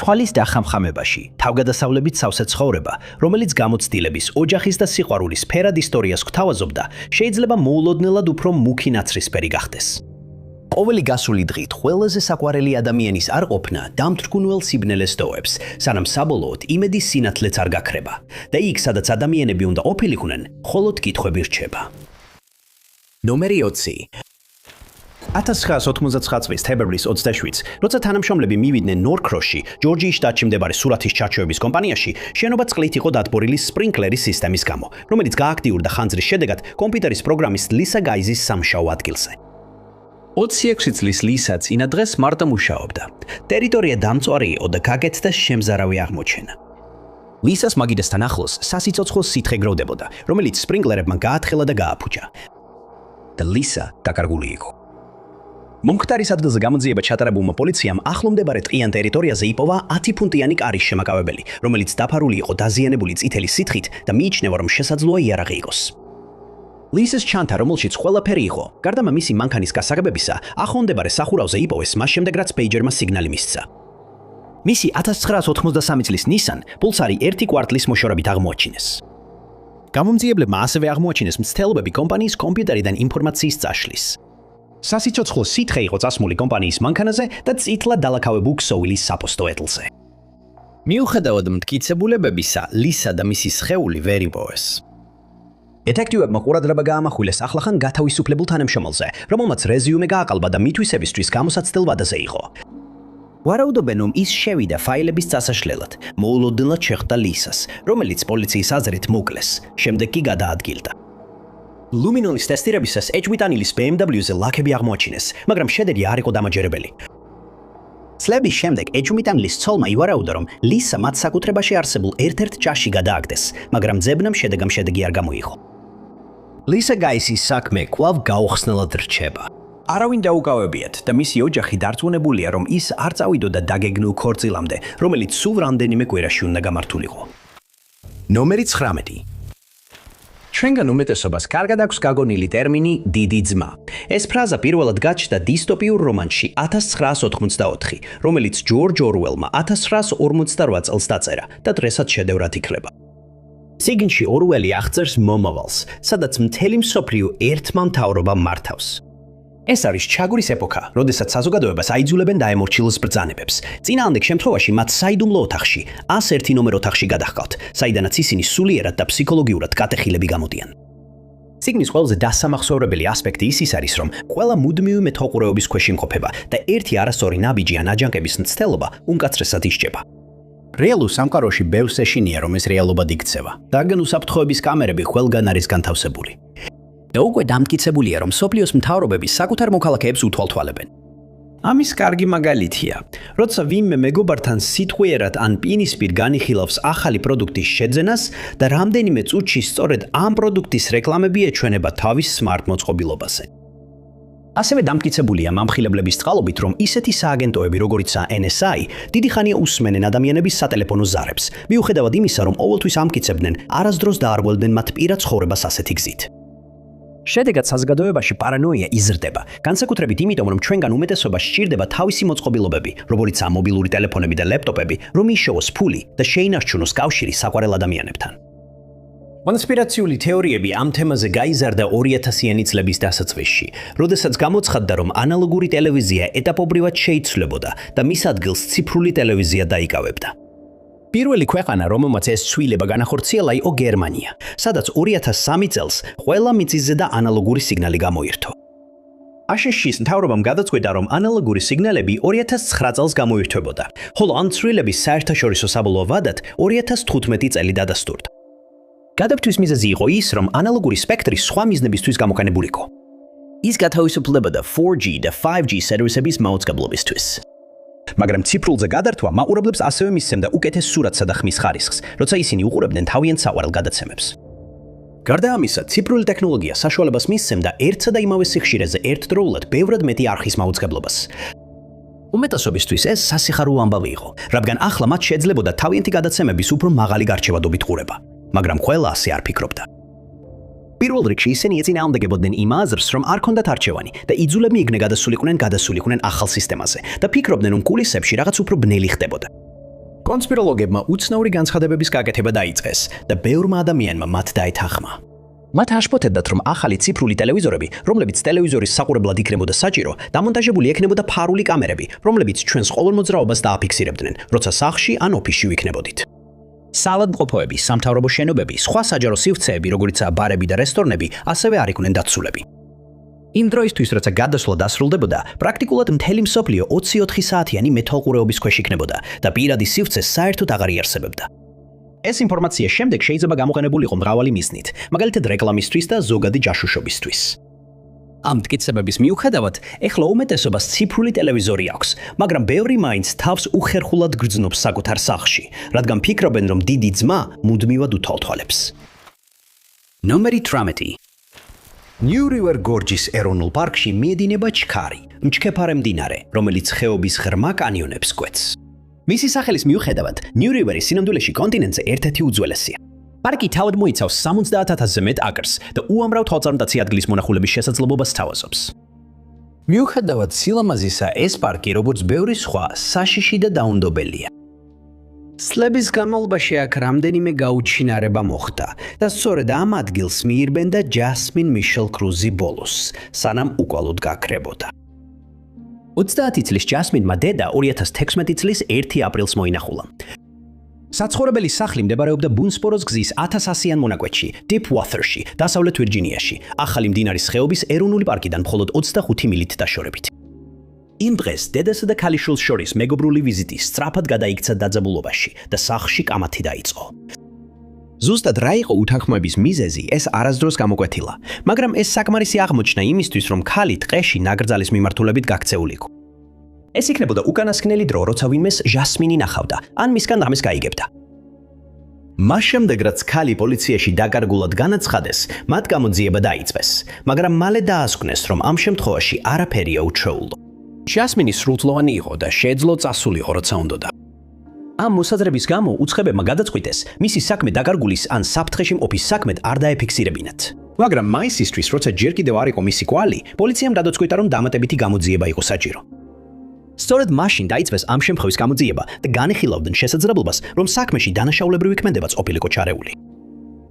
თვალის დახამხამებაში, თავგადასავლებით სავსე ცხოვრება, რომელიც გამოცდილების, ოჯახის და სიყვარულის ფერად ისტორიას გვთავაზობდა, შეიძლება მოულოდნელად უფრო მუქი ნაცრისფერი გახდეს. ყოველი გასული დღით ყველაზე საყვარელი ადამიანის არ ყოფნა დამთრგუნველ სიბნელეს ტოვებს, სანამ საბოლოოდ იმედის სინათლეც არ გაქრება და იქ, სადაც ადამიანები უნდა ყოფილიყვნენ, მხოლოდ კითხვები რჩება. ნომერი 20. 1999 წლის თებერვლის 27-ს, როცა თანამშრომლები მივიდნენ ნორკროსში, ჯორჯიის შტატში მდებარე სურათის ჩარჩოების კომპანიაში, შენობა წყლით იყო დათბორილი სპრინკლერის სისტემის გამო, რომელიც გააქტიურდა ხანძრის შედეგად კომპიუტერის პროგრამისტ ლისა გაიზის სამშაო ადგილზე. 26 წლის ლისა წინა დღეს მარტო მუშაობდა. ტერიტორია დამწვარი იყო და გაკეთდა შემზარავი აღმოჩენა. ლისას მაგიდასთან ახლოს სასიცოცხლო სითხე გროვდებოდა, რომელიც სპრინკლერებმა გაათხელა და გააფუჭა. და ლისა დაკარგული იყო. მომხდარის ადგილზე გამოძიება ჩატარებულმა პოლიციამ ახლომდებარე ტყიან ტერიტორიაზე იპოვა 10 ფუნტიანი კარის შემაკავებელი, რომელიც დაფარული იყო დაზიანებული წითელი სითხით და მიიჩნევა, რომ შესაძლოა იარაღი იყოს. ლისის ჩანთა, რომელშიც ყველაფერი იყო, გარდა მისი მანქანის გასაგებებისა, ახლომდებარე სახურავზე იპოვეს მას შემდეგ, რაც პეიჯერმა სიგნალი მისცა. მისი 1993 წლის ნისან პულსარი 1 კვარტლის მოშორებით აღმოაჩინეს. გამომძიებლებმა ასევე აღმოაჩინეს მცდელობები კომპანიის კომპიუტერიდან ინფორმაციის წაშლის. სასიცოცხლო სითხე იყო წასმული კომპანიის მანქანაზე და წითლად დალაქავებულ ქსოვილის საფოსტო ეტლზე. მიუხედავად მტკიცებულებებისა, ლისა და მისი სხეული ვერ იპოვეს. დეტექტივებმა ყურადღება გაამახვილეს ახლახან გათავისუფლებულ თანამშრომელზე, რომელმაც რეზიუმე გააყალბა და მითვისებისთვის გამოსაცდელ ვადაზე იყო. ვარაუდობენ, რომ ის შევიდა ფაილების წასაშლელად, მოულოდნელად შეხვდა ლისას, რომელიც პოლიციის აზრით მოკლეს, შემდეგ კი გადაადგილდა. ლუმინონის ტესტირებისას ეჭვიტანილის BMW-ზე ლაქები აღმოაჩინეს, მაგრამ შედეგი არ იყო დამაჯერებელი. წლების შემდეგ ეჭვმიტანილის ცოლმა ივარაუდა, რომ ლისა მათ საკუთრებაში არსებულ ერთ-ერთ ჭაში გადააგდეს, მაგრამ ძებნამ შედეგი არ გამოიღო. ლისა გაისის საქმე კვლავ გაუხსნელად რჩება. არავინ დაუკავებიათ და მისი ოჯახი დარწმუნებულია, რომ ის არ წავიდოდა დაგეგმილ ქორწილამდე, რომელიც სულ რამდენიმე კვირაში უნდა გამართულიყო. ნომერი 19. ჩვენგან უმეტესობას კარგად აქვს გაგონილი ტერმინი დიდი ძმა. ეს ფრაზა პირველად გაჩნდა დისტოპიურ რომანში 1984, რომელიც ჯორჯ ორველმა 1948 წელს დაწერა და დღესაც შედევრად ითვლება. წიგნში ორველი აღწერს მომავალს, სადაც მთელი მსოფლიო ერთმა მთავრობამ მართავს. ეს არის ჩაგვრის ეპოქა, როდესაც საზოგადოებას აიძულებენ დაემორჩილოს ბრძანებებს. წინააღმდეგ შემთხვევაში მათ საიდუმლო ოთახში, 101 ნომერ ოთახში გადაჰყავთ, საიდანაც ისინი სულიერად და ფსიქოლოგიურად კატეხილები გამოდიან. წიგნის ყველაზე დასამახსოვრებელი ასპექტი ის არის, რომ ყველა მუდმივი მეთოყურეობის ქვეშ იმყოფება და ერთი არასწორი ნაბიჯი ან აჯანყების მცდელობა უმკაცრესად ისჯება. რეალურ სამყაროში ბევრს ეშინია, რომ ეს რეალობად იქცევა. დაგან უსაფრთხოების კამერები ყველგან არის განთავსებული. და უკვე დამტკიცებულია, რომ სოფლიოს მთავრობები საკუთარ მოქალაქეებს უთვალთვალებენ. ამის კარგი მაგალითია, როცა ვინმე მეგობართან სიტყვიერად ან პირისპირ განიხილავს ახალი პროდუქტის შეძენას და რამდენიმე წუთში სწორედ ამ პროდუქტის რეკლამები ეჩვენება თავის სმარტ მოწყობილობაზე. ასევე დამტკიცებულია მამხილებლების წყალობით, რომ ისეთი სააგენტოები, როგორიცაა NSA, დიდი ხანია უსმენენ ადამიანების სატელეფონო ზარებს, მიუხედავად იმისა, რომ ყოველთვის ამტკიცებდნენ, არასდროს დაარღვევდნენ მათ პირად ცხოვრებას ასეთი გზით. შედეგად საზოგადოებაში პარანოია იზრდება, განსაკუთრებით იმიტომ, რომ ჩვენგან უმეტესობას სჭირდება თავისი მოწყობილობები, როგორიცაა მობილური ტელეფონები და ლეპტოპები, რომ იშოვოს ფული და შეინარჩუნოს კავშირი საყვარელ ადამიანებთან. კონსპირაციული თეორიები ამ თემაზე გაიზარდა 2000-იანი წლების დასაწყისში, როდესაც გამოცხადდა, რომ ანალოგური ტელევიზია ეტაპობრივად შეიცვლებოდა და მის ადგილს ციფრული ტელევიზია დაიკავებდა. პირველი ქვეყანა, რომელმაც ეს ცვლილება განახორციელა, იყო გერმანია, სადაც 2003 წელს ყველა მიწისზე და ანალოგური სიგნალი გამოირთო. აშშ-ის მთავრობამ გადაწყვიტა, რომ ანალოგური სიგნალები 2009 წელს გამოირთვებოდა, ხოლო ამ ცვლილების საერთაშორისო საბოლოო ვადად 2015 წელი დადასტურდა. გადაფრთვის მიზეზი იყო ის, რომ ანალოგური სპექტრი სხვა მიზნებისთვის გამოყენებულიყო. ის გათავისუფლებოდა 4G და 5G სერვისების მაუწყებლობისთვის. მაგრამ ციფრულზე გადართვა მაყურებლებს ასევე მისცემდა უკეთეს სურათსა და ხმის ხარისხს, როცა ისინი უყურებდნენ თავიანთ საყვარელ გადაცემებს. გარდა ამისა, ციფრული ტექნოლოგია საშუალებას მისცემდა ერთსა და იმავე სიხშირეზე ერთდროულად ბევრად მეტი არხის მაუწყებლობას. უმეტესობისთვის ეს სასიხარულო ამბავი იყო, რადგან ახლა მათ შეძლებოდა თავიანთი გადაცემების უფრო მაღალი გარჩევადობით ყურება, მაგრამ ყველა ასე არ ფიქრობდა. პირველ რიგში ისინი ეწინააღმდეგებოდნენ იმ აზრს, რომ არ ქონდათ არჩევანი და იძულები იქნენ გადასულიყვნენ ახალ სისტემაზე და ფიქრობდნენ, რომ კულისებში რაღაც უფრო ბნელი ხდებოდა. კონსპიროლოგებმა უცნაური განცხადებების გაკეთება დაიწყეს და ბევრმა ადამიანმა მათ დაეთანხმა. მათ აშფოთებდათ, რომ ახალი ციფრული ტელევიზორები, რომლებიც ტელევიზორის საყურებლად იქნებოდა საჭირო, დამონტაჟებული ექნებოდა ფარული კამერები, რომლებიც ჩვენს ყოველ მოძრაობას დააფიქსირებდნენ, როცა სახლში ან ოფისში ვიქნებოდით. სალადმყოფოები, სამთავრობო შენობები, სხვა საჯარო სივრცეები, როგორიცაა ბარები და რესტორნები, ასევე არ იყვნენ დაცულები. იმ დროისთვის, როცა გადასვლა დასრულდებოდა, პრაქტიკულად მთელი მსოფლიო 24 საათიანი მეთვალყურეობის ქვეშ იქნებოდა და პირადი სივრცე საერთოდ აღარ იარსებებდა. ეს ინფორმაცია შემდეგ შეიძლება გამოყენებულიყო მრავალი მიზნით, მაგალითად რეკლამისთვის და ზოგადი ჯაშუშობისთვის. ამ მტკიცებების მიუხედავად, ეხლა უმეტესობას ციფრული ტელევიზორი აქვს, მაგრამ ბევრი მაინც თავს უხერხულად გრძნობს საკუთარ სახლში, რადგან ფიქრობენ, რომ დიდი ძმა მუდმივად უთვალთვალებს. ნომერი 18. New River Gorges ეროვნულ პარკში მიედინება ჩქარი, მჩქეფარე მდინარე, რომელიც ხეობის ღრმა კანიონებს კვეთს. მისი სახელის მიუხედავად, New River-ი სინამდვილეში კონტინენტზე ერთ-ერთი უძველესია. პარკი თავად მოიცავს 70,000-ზე მეტ აკრს და უამრავ თვალწარმტაცი ადგილის მონახულების შესაძლებლობას თავაზობს. მიუხედავად სილამაზისა, ეს პარკი, როგორც ბევრი სხვა, საშიში და დაუნდობელია. წლების განმავლობაში აქ რამდენიმე გაუჩინარება მოხდა და სწორედ ამ ადგილს მიირბენდა ჯასმინ მიშელ კრუზი ბოლოს, სანამ უკვალოდ გაქრებოდა. 30 წლის ჯასმინმა დედა 2016 წლის 1 აპრილს მოინახულა. საცხოვრებელი სახლი მდებარეობდა ბუნსპოროს გზის 1100-იან მონაკვეთში, Deepwater-ში, დასავლეთ ვირჯინიაში, ახალი მდინარის ხეობის ეროვნული პარკიდან მხოლოდ 25 მილით დაშორებით. იმ დღეს დედასა და ქალიშვილს შორის მეგობრული ვიზიტი სწრაფად გადაიქცა დაძაბულობაში და სახლში კამათი დაიწყო. ზუსტად რა იყო უთანხმოების მიზეზი, ეს არასდროს გამოკვეთილა, მაგრამ ეს საკმარისი აღმოჩნდა იმისთვის, რომ ქალი ტყეში ნაკრძალის მიმართულებით გაქცეულიყო. ეს იქნებოდა უკანასკნელი დრო, როცა ვინმეს ჟასმინი ნახავდა, ან მისგან რამეს გაიგებდა. მას შემდეგ, რაც ქალი პოლიციაში დაკარგულად განაცხადეს, მათ გამოძიება დაიწყეს, მაგრამ მალე დაასკვნეს, რომ ამ შემთხვევაში არაფერია უჩვეულო. ჟასმინი სრულთლოვანი იყო და შეეძლო წასულიყო, როცა უნდოდა. ამ მოსაზრების გამო უცხებებმა გადაწყვიტეს, მისი საქმე დაკარგულის ან საფრთხეში მყოფის საქმედ არ დაეფიქსირებინათ. მაგრამ მაისისთვის, როცა ჯერ კიდევ არ იყო მისი კვალი, პოლიციამ დადაწყვიტა, რომ დამატებითი გამოძიება იყო საჭირო. სწორედ მაშინ დაიწყეს ამ შემთხვევის გამოძიება და განიხილავდნენ შესაძლებლობას, რომ საქმეში დანაშაულებრივი ქმედებაც ყოფილიყო ჩარეული.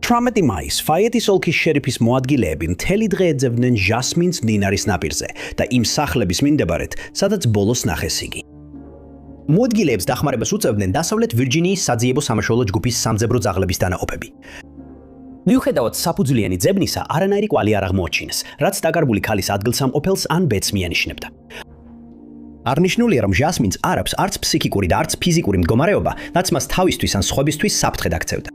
18 მაისს ფაიეთის ოლქის შერიფის მოადგილეები მთელი დღე ეძებდნენ ჟასმინს მდინარის ნაპირზე და იმ სახლების მიმდებარედ, სადაც ბოლოს ნახეს იგი. მოადგილეებს დახმარებას უწევდნენ დასავლეთ ვირჯინიის საძიებო სამაშველო ჯგუფის სამძებრო ძაღლების დანაყოფები. მიუხედავად საფუძვლიანი ძებნისა, არანაირი კვალი არ აღმოაჩინეს, რაც დაკარგული ქალის ადგილსამყოფელს ან ბედს მიანიშნებდა. არნიშნულია, რომ ჟასმინს არ აქვს არც ფსიქიკური და არც ფიზიკური მდგომარეობა, რაც მას თავისთვის ან სხვებისთვის საფრთხედ აქცევდა.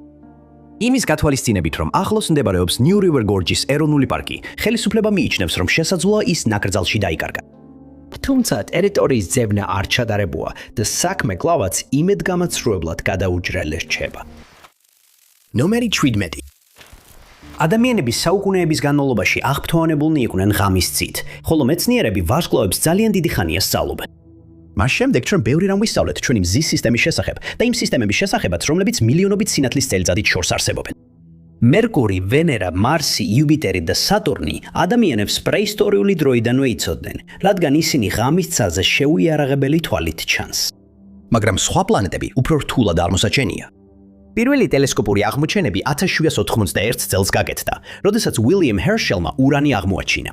იმის გათვალისწინებით, რომ ახლოს მდებარეობს New River Gorges ეროვნული პარკი, ხელისუფლება მიიჩნევს, რომ შესაძლოა ის ნაკრძალში დაიკარგა. თუმცა ტერიტორიის ძებნა არ ჩადარებულა და საქმე კვლავაც იმედგამაცრუებლად გადაუჭრელი რჩება. ნომერი 17. ადამიანების საუკუნეების განმავლობაში აღფრთოვანებულნი იყვნენ ღამის ცით, ხოლო მეცნიერები ვარსკვლავებს ძალიან დიდი ხანია სწავლობენ. მას შემდეგ ჩვენ ბევრი რამ ვისწავლეთ ჩვენი მზის სისტემის შესახებ და იმ სისტემების შესახებაც, რომლებიც მილიონობით სინათლის წელიწადით შორს არსებობენ. მერკური, ვენერა, მარსი, იუპიტერი და სატურნი ადამიანებს პრეისტორიული დროიდანვე იცოდნენ, რადგან ისინი ღამის ცაზე შეუიარაღებელი თვალით ჩანს. მაგრამ სხვა პლანეტები უფრო რთულად აღმოსაჩენია. პირველი ტელესკოპური აღმოჩენები 1791 წელს გაკეთდა, როდესაც უილიამ ჰერშელმა ურანი აღმოაჩინა.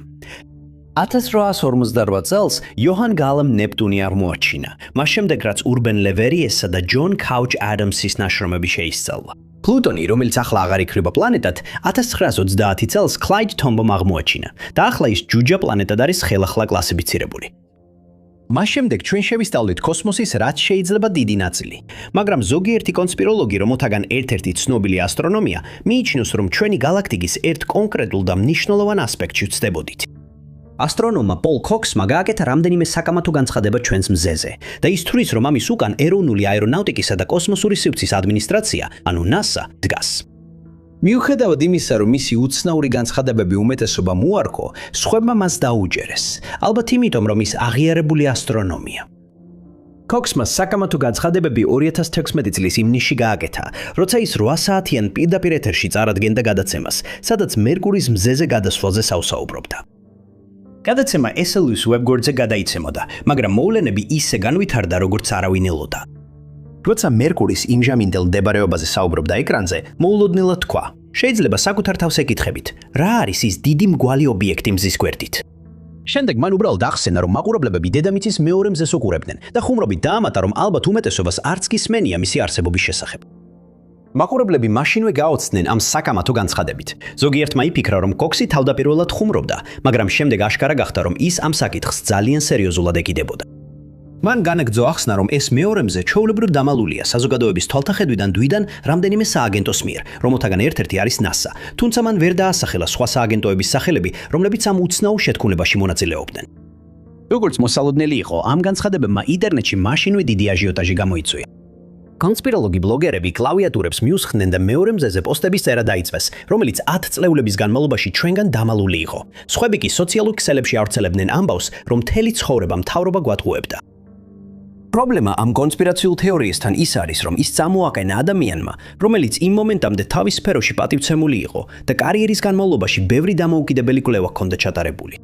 1858 წელს იოჰან გალამ ნეპტუნი აღმოაჩინა, მას შემდეგ რაც ურბენ ლევერიესა და ჯონ კაუჩ ადამსის ნაშრომები შეისწავლა. პლუტონი, რომელიც ახლა აღარ იქნება პლანეტად, 1930 წელს კლაიდ თომბომ აღმოაჩინა და ახლა ის ჯუჯა პლანეტად არის ხელახლა კლასიფიცირებული. მას შემდეგ ჩვენ შევისწავლით კოსმოსის რაც შეიძლება დიდი ნაწილი, მაგრამ ზოგიერთი კონსპიროლოგი, რომელთაგან ერთ-ერთი ცნობილი ასტრონომია, მიიჩნევს, რომ ჩვენი galaktikis ერთ კონკრეტულ და მნიშვნელოვან ასპექტში ვცდებოდით. ასტრონომმა პოლ კოქსმა გააკეთა რამდენიმე საკამათო განცხადება ჩვენს მზეზე და ის თვლის, რომ ამის უკან ეროვნული აერონავტიკისა და კოსმოსური სივრცის ადმინისტრაცია, ანუ NASA, დგას. მიუხედავად იმისა, რომ მისი უცნაური განცხადებები უმეტესობამ უარყო, სხვებმა მას დაუჯერეს, ალბათ იმიტომ, რომ ის აღიარებული ასტრონომია. კოქსმა საკამათო განცხადებები 2016 წლის ივნისში გააკეთა, როცა ის 8 საათიან პირდაპირ ეთერში წარადგენდა გადაცემას, სადაც მერკურის მზეზე გადასვლაზე საუბრობდა. გადაცემა SLS ვებგვერდზე გადაიცემოდა, მაგრამ მოვლენები ისე განვითარდა, როგორც არავინ ელოდა. როცა მერკურის იმჟამინდელ მდებარეობაზე საუბრობდა ეკრანზე, მოულოდნელად თქვა: "შეიძლება საკუთარ თავს ეკითხებით, რა არის ის დიდი მგვალი ობიექტი მზის გვერდით?" შემდეგ მან უბრალოდ ახსენა, რომ მაყურებლებები დედამიწის მეორე მზეს უყურებდნენ და ხუმრობით დაამატა, რომ ალბათ უმეტესობას არც კი სმენია მისი არსებობის შესახებ. მაყურებლები მაშინვე გაოცდნენ ამ საკამათო განცხადებით. ზოგიერთმა იფიქრა, რომ კოქსი თავდაპირველად ხუმრობდა, მაგრამ შემდეგ აშკარა გახდა, რომ ის ამ საკითხს ძალიან სერიოზულად ეკიდებოდა. მან განაგრძო ახსნა, რომ ეს მეორე მზე ჩვეულებრივ დამალულია საზოგადოების თვალთახედვიდან დვიდან რამდენიმე სააგენტოს მიერ, რომელთაგან ერთ-ერთი არის NASA, თუმცა მან ვერ დაასახელა სხვა სააგენტოების სახელები, რომლებიც ამ უცნაურ შეთქმულებაში მონაწილეობდნენ. როგორც მოსალოდნელი იყო, ამ განცხადებებმა ინტერნეტში მაშინვე დიდი აჟიოტაჟი გამოიწვია. კონსპიროლოგი ბლოგერები კლავიატურებს მიუსხდნენ და მეორე მზეზე პოსტების წერა დაიწყეს, რომელიც 10 წლეულების განმავლობაში ჩვენგან დამალული იყო. სხვები კი სოციალურ ქსელებში ავრცელებდნენ ამბავს, რომ მთელი ცხოვრება მთავრობა გვატყუებდა. პრობლემა ამ კონსპირაციულ თეორიასთან ის არის, რომ ის წამოაყენა ადამიანმა, რომელიც იმ მომენტამდე თავის სფეროში პატივცემული იყო და კარიერის განმავლობაში ბევრი დამოუკიდებელი კვლევა ჰქონდა ჩატარებული.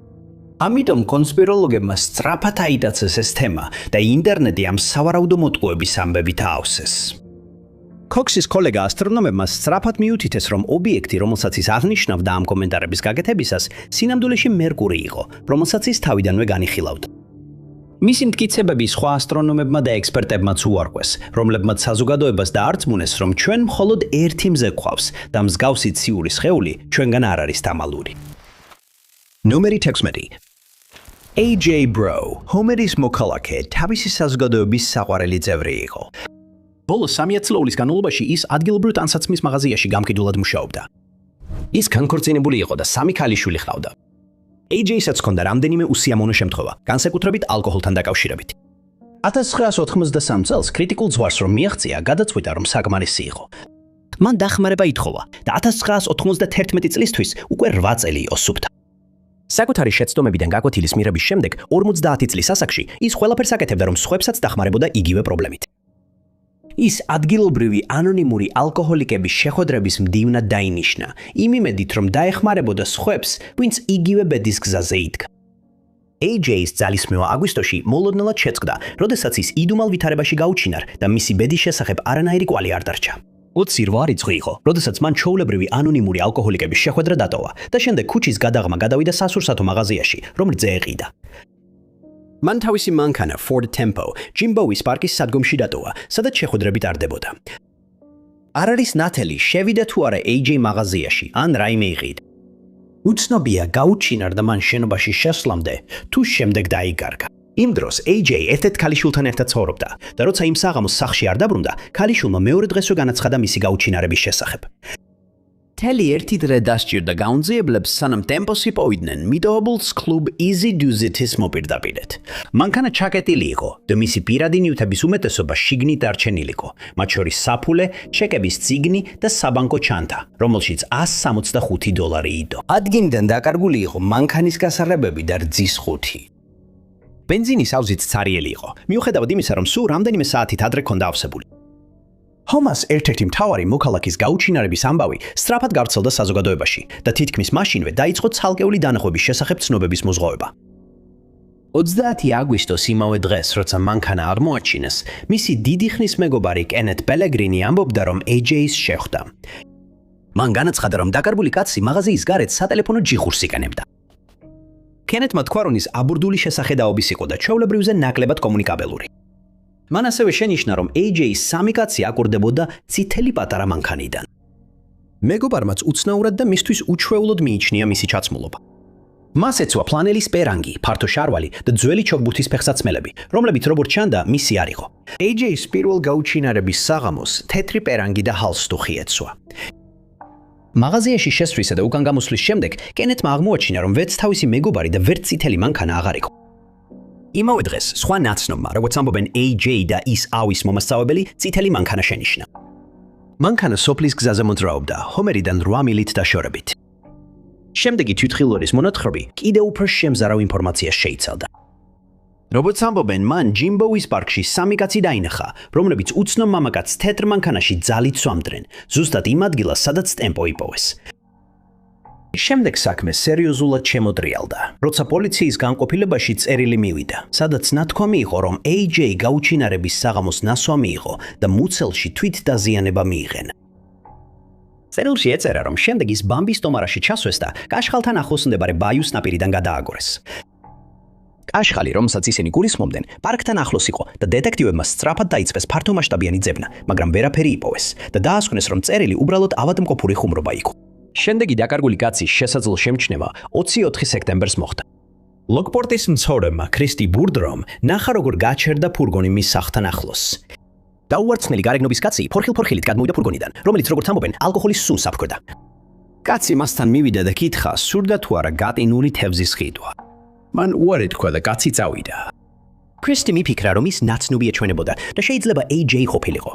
ამიტომ კონსპიროლოგებმა სწრაფად აიტაცეს ეს თემა და ინტერნეტი ამ სავარაუდო მოტყუების ამბებით აავსეს. კოქსის კოლეგა ასტრონომებმა სწრაფად მიუთითეს, რომ ობიექტი, რომელსაც ის აღნიშნავდა ამ კომენტარების გაკეთებისას, სინამდვილეში მერკური იყო, რომელსაც ის თავიდანვე განიხილავდა. მისი მტკიცებები სხვა ასტრონომებმა და ექსპერტებმაც უარყვეს, რომლებმაც საზოგადოებას დაარწმუნეს, რომ ჩვენ მხოლოდ ერთი მზე გვყავს და მსგავსი ციური სხეული ჩვენგან არ არის დამალული. ნომერი 16. AJ Bro, ჰომერის მოქალაქე, თავისი საზოგადოების საყვარელი წევრი იყო. ბოლო 3 წლების განმავლობაში ის ადგილობრივ ტანსაცმლის მაღაზიაში გამყიდულად მუშაობდა. ის განქორწინებული იყო და 3 ქალიშვილი ჰყავდა. AJ-საც ჰქონდა რამდენიმე უსიამოვნო შემთხვევა, განსაკუთრებით ალკოჰოლთან დაკავშირებით. 1983 წელს კრიტიკულ ზღვარს რომ მიაღწია, გადაწყვიტა, რომ საკმარისი იყო. მან დახმარება ითხოვა და 1991 წლისთვის უკვე 8 წელი იყო სუფთა. საკუთარი შეცდომებიდან გაკვეთილის მიღების შემდეგ 50 წლის ასაკში ის ყველაფერს აკეთებდა, რომ სხვებსაც დახმარებოდა იგივე პრობლემით. ის ადგილობრივი ანონიმური ალკოჰოლიკების შეხვედრების მდივნად დაინიშნა, იმ იმედით, რომ დაეხმარებოდა სხვებს, ვინც იგივე ბედის გზაზე იდგა. AJ-ის ძალისმევა აგვისტოში მოლოდნელად შეწყდა, როდესაც ის იდუმალ ვითარებაში გაუჩინარ და მისი ბედის შესახებ არანაირი კვალი არ დარჩა. 28 რიცხვი იყო, როდესაც მან ჩვეულებრივი ანონიმური ალკოჰოლიკების შეხვედრა დატოვა და შემდეგ ქუჩის გადაღმა გადავიდა სასურსათო მაღაზიაში, რომელიც ეყიდა. მან თავისი მანქანა Ford Tempo ჯიმბოუის პარკის სადგომში დატოვა, სადაც შეხვედრები ტარდებოდა. არ არის ნათელი, შევიდა თუ არა AJ მაღაზიაში, ან რაიმე იყიდა. უცნობია გაუჩინარ და მან შენობაში შესვლამდე, თუ შემდეგ დაიკარგა. იმ დროს AJ ერთ-ერთ ქალიშვილთან ერთად ცხოვრობდა და როცა იმ საღამოს სახლში არ დაბრუნდა, ქალიშვილმა მეორე დღესვე განაცხადა მისი გაუჩინარების შესახებ. მთელი ერთი დღე დასჭირდა გაუნძიებლებს, სანამ ტემპოსი პოვიდნენ მიტოვებულს კლუბ Easy Does-ის მოპირდაპირეთ. მანქანა ჩაკეტილი იყო და მისი პირადი ნივთების უმეტესობა შიგნით დარჩენილიყო, მათ შორის საფულე, ჩეკების წიგნი და საბანკო ჩანთა, რომელშიც $165 იდო. ადგილიდან დაკარგული იყო მანქანის გასაღებები და რძის ხუთი. ბენზინის ავზიც ცარიელი იყო, მიუხედავად იმისა, რომ სულ რამდენიმე საათით ადრე ჰქონდა ავსებული. ჰომას ერთ-ერთი მთავარი მოქალაქის გაუჩინარების ამბავი სწრაფად გავრცელდა საზოგადოებაში და თითქმის მაშინვე დაიწყო ცალკეული დანახვების შესახებ ცნობების მოზღვავება. 30 აგვისტოს იმავე დღეს, როცა მანქანა არ მოაჩინეს, მისი დიდი ხნის მეგობარი კენეთ პელეგრინი ამბობდა, რომ AJ-ის შეხვდა. მან განაცხადა, რომ დაკარგული კაცი მაღაზიის გარეთ სატელეფონო ჯიხურს იყენებდა. კენეთმა თქვა, რომ ის აბურდული შესახედაობის იყო და ჩვეულებრივზე ნაკლებად კომუნიკაბელური. მან ასევე შენიშნა, რომ AJ-ის 3 კაცი აკურდებოდა წითელი პატარა მანქანიდან. მეგობარმაც უცნაურად და მისთვის უჩვეულოდ მიიჩნია მისი ჩაცმულობა. მას ეცვა ფლანელის პერანგი, ფართო შარვალი და ძველი ჩოგბურთის ფეხსაცმელები, რომლებიც როგორც ჩანდა, მისი არ იყო. AJ-ის პირველ გაუჩინარების საღამოს თეთრი პერანგი და ჰალსტუხი ეცვა. მაღაზიაში შესვლისა და უკან გამოსვლის შემდეგ კენეთმა აღმოაჩინა, რომ ვერც თავისი მეგობარი და ვერც წითელი მანქანა აღარ იყო. იმავე დღეს სხვა ნაცნობმა, როგორც ამბობენ AJ და ის ავის მომასწავებელი, წითელი მანქანა შენიშნა. მანქანა სოფლის გზაზე მოძრაობდა, ჰომერიდან 8 მილით დაშორებით. შემდეგი თვითხილვარის მონათხრობი კიდევ უფრო შემზარავ ინფორმაციას შეიცავდა. როგორც ამბობენ, მან ჯიმბოუის პარკში 3 კაცი დაინახა, რომლებიც უცნობ მამაკაცს თეთრ მანქანაში ძალით სვამდნენ, ზუსტად იმ ადგილას, სადაც ტემპო იპოვეს. შემდეგ საქმე სერიოზულად შემოდრიალდა, როცა პოლიციის განყოფილებაში წერილი მივიდა, სადაც ნათქვამი იყო, რომ AJ გაუჩინარების საღამოს ნასვამი იყო და მუცელში თვითდაზიანება მიიღენა. წერილში ეწერა, რომ შემდეგ ის ბამბის ტომარაში ჩასვეს და კაშხალთან ახლოს მდებარე ბაიუს ნაპირიდან გადააგორეს. კაშხალი, რომელსაც ისინი გულისხმობდნენ, პარკთან ახლოს იყო და დეტექტივებმა სწრაფად დაიწყეს ფართომასშტაბიანი ძებნა, მაგრამ ვერაფერი იპოვეს და დაასკვნეს, რომ წერილი უბრალოდ ავადმყოფური ხუმრობა იყო. შემდეგი დაკარგული კაცის შესაძლო შემჩნევა 24 სექტემბერს მოხდა. ლოკპორტის მცხოვრებმა ქრისტი ბურდრომ ნახა, როგორ გაჩერდა ფურგონი მის სახლთან ახლოს. დაუვარცხნელი გარეგნობის კაცი ფორხილ-ფორხილით გადმოვიდა ფურგონიდან, რომელიც როგორც ამბობენ, ალკოჰოლის სუნს აფქვერდა. კაცი მასთან მივიდა და კითხა, სურდა თუ არა გატინული თევზის ხიდვა. მან უარი თქვა და კაცი წავიდა. ქრისტი მიფიქრა, რომ ის ნაცნობი ეჩვენებოდა და შეიძლება AJ ყოფილიყო.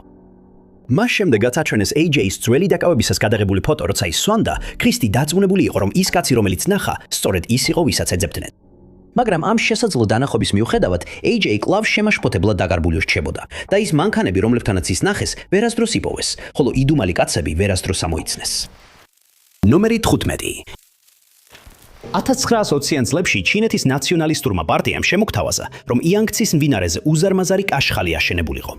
მას შემდეგაც აჩვენეს AJ-ის ძველი დაკავებისას გადაღებული ფოტო, როცა ის სვანდა, ქრისტი დარწმუნებული იყო, რომ ის კაცი, რომელიც ნახა, სწორედ ის იყო, ვისაც ეძებდნენ. მაგრამ ამ შესაძლო დანახობის მიუხედავად, AJ კვლავ შემაშფოთებლად დაკარგული რჩებოდა და ის მანქანები, რომლებთანაც ის ნახეს, ვერასდროს იპოვეს, ხოლო იდუმალი კაცები ვერასდროს ამოიცნეს. ნომერი 15. 1920-იან წლებში ჩინეთის ნაციონალისტურმა პარტიამ შემოგთავაზა, რომ იანგცის მდინარეზე უზარმაზარი კაშხალი აშენებულიყო.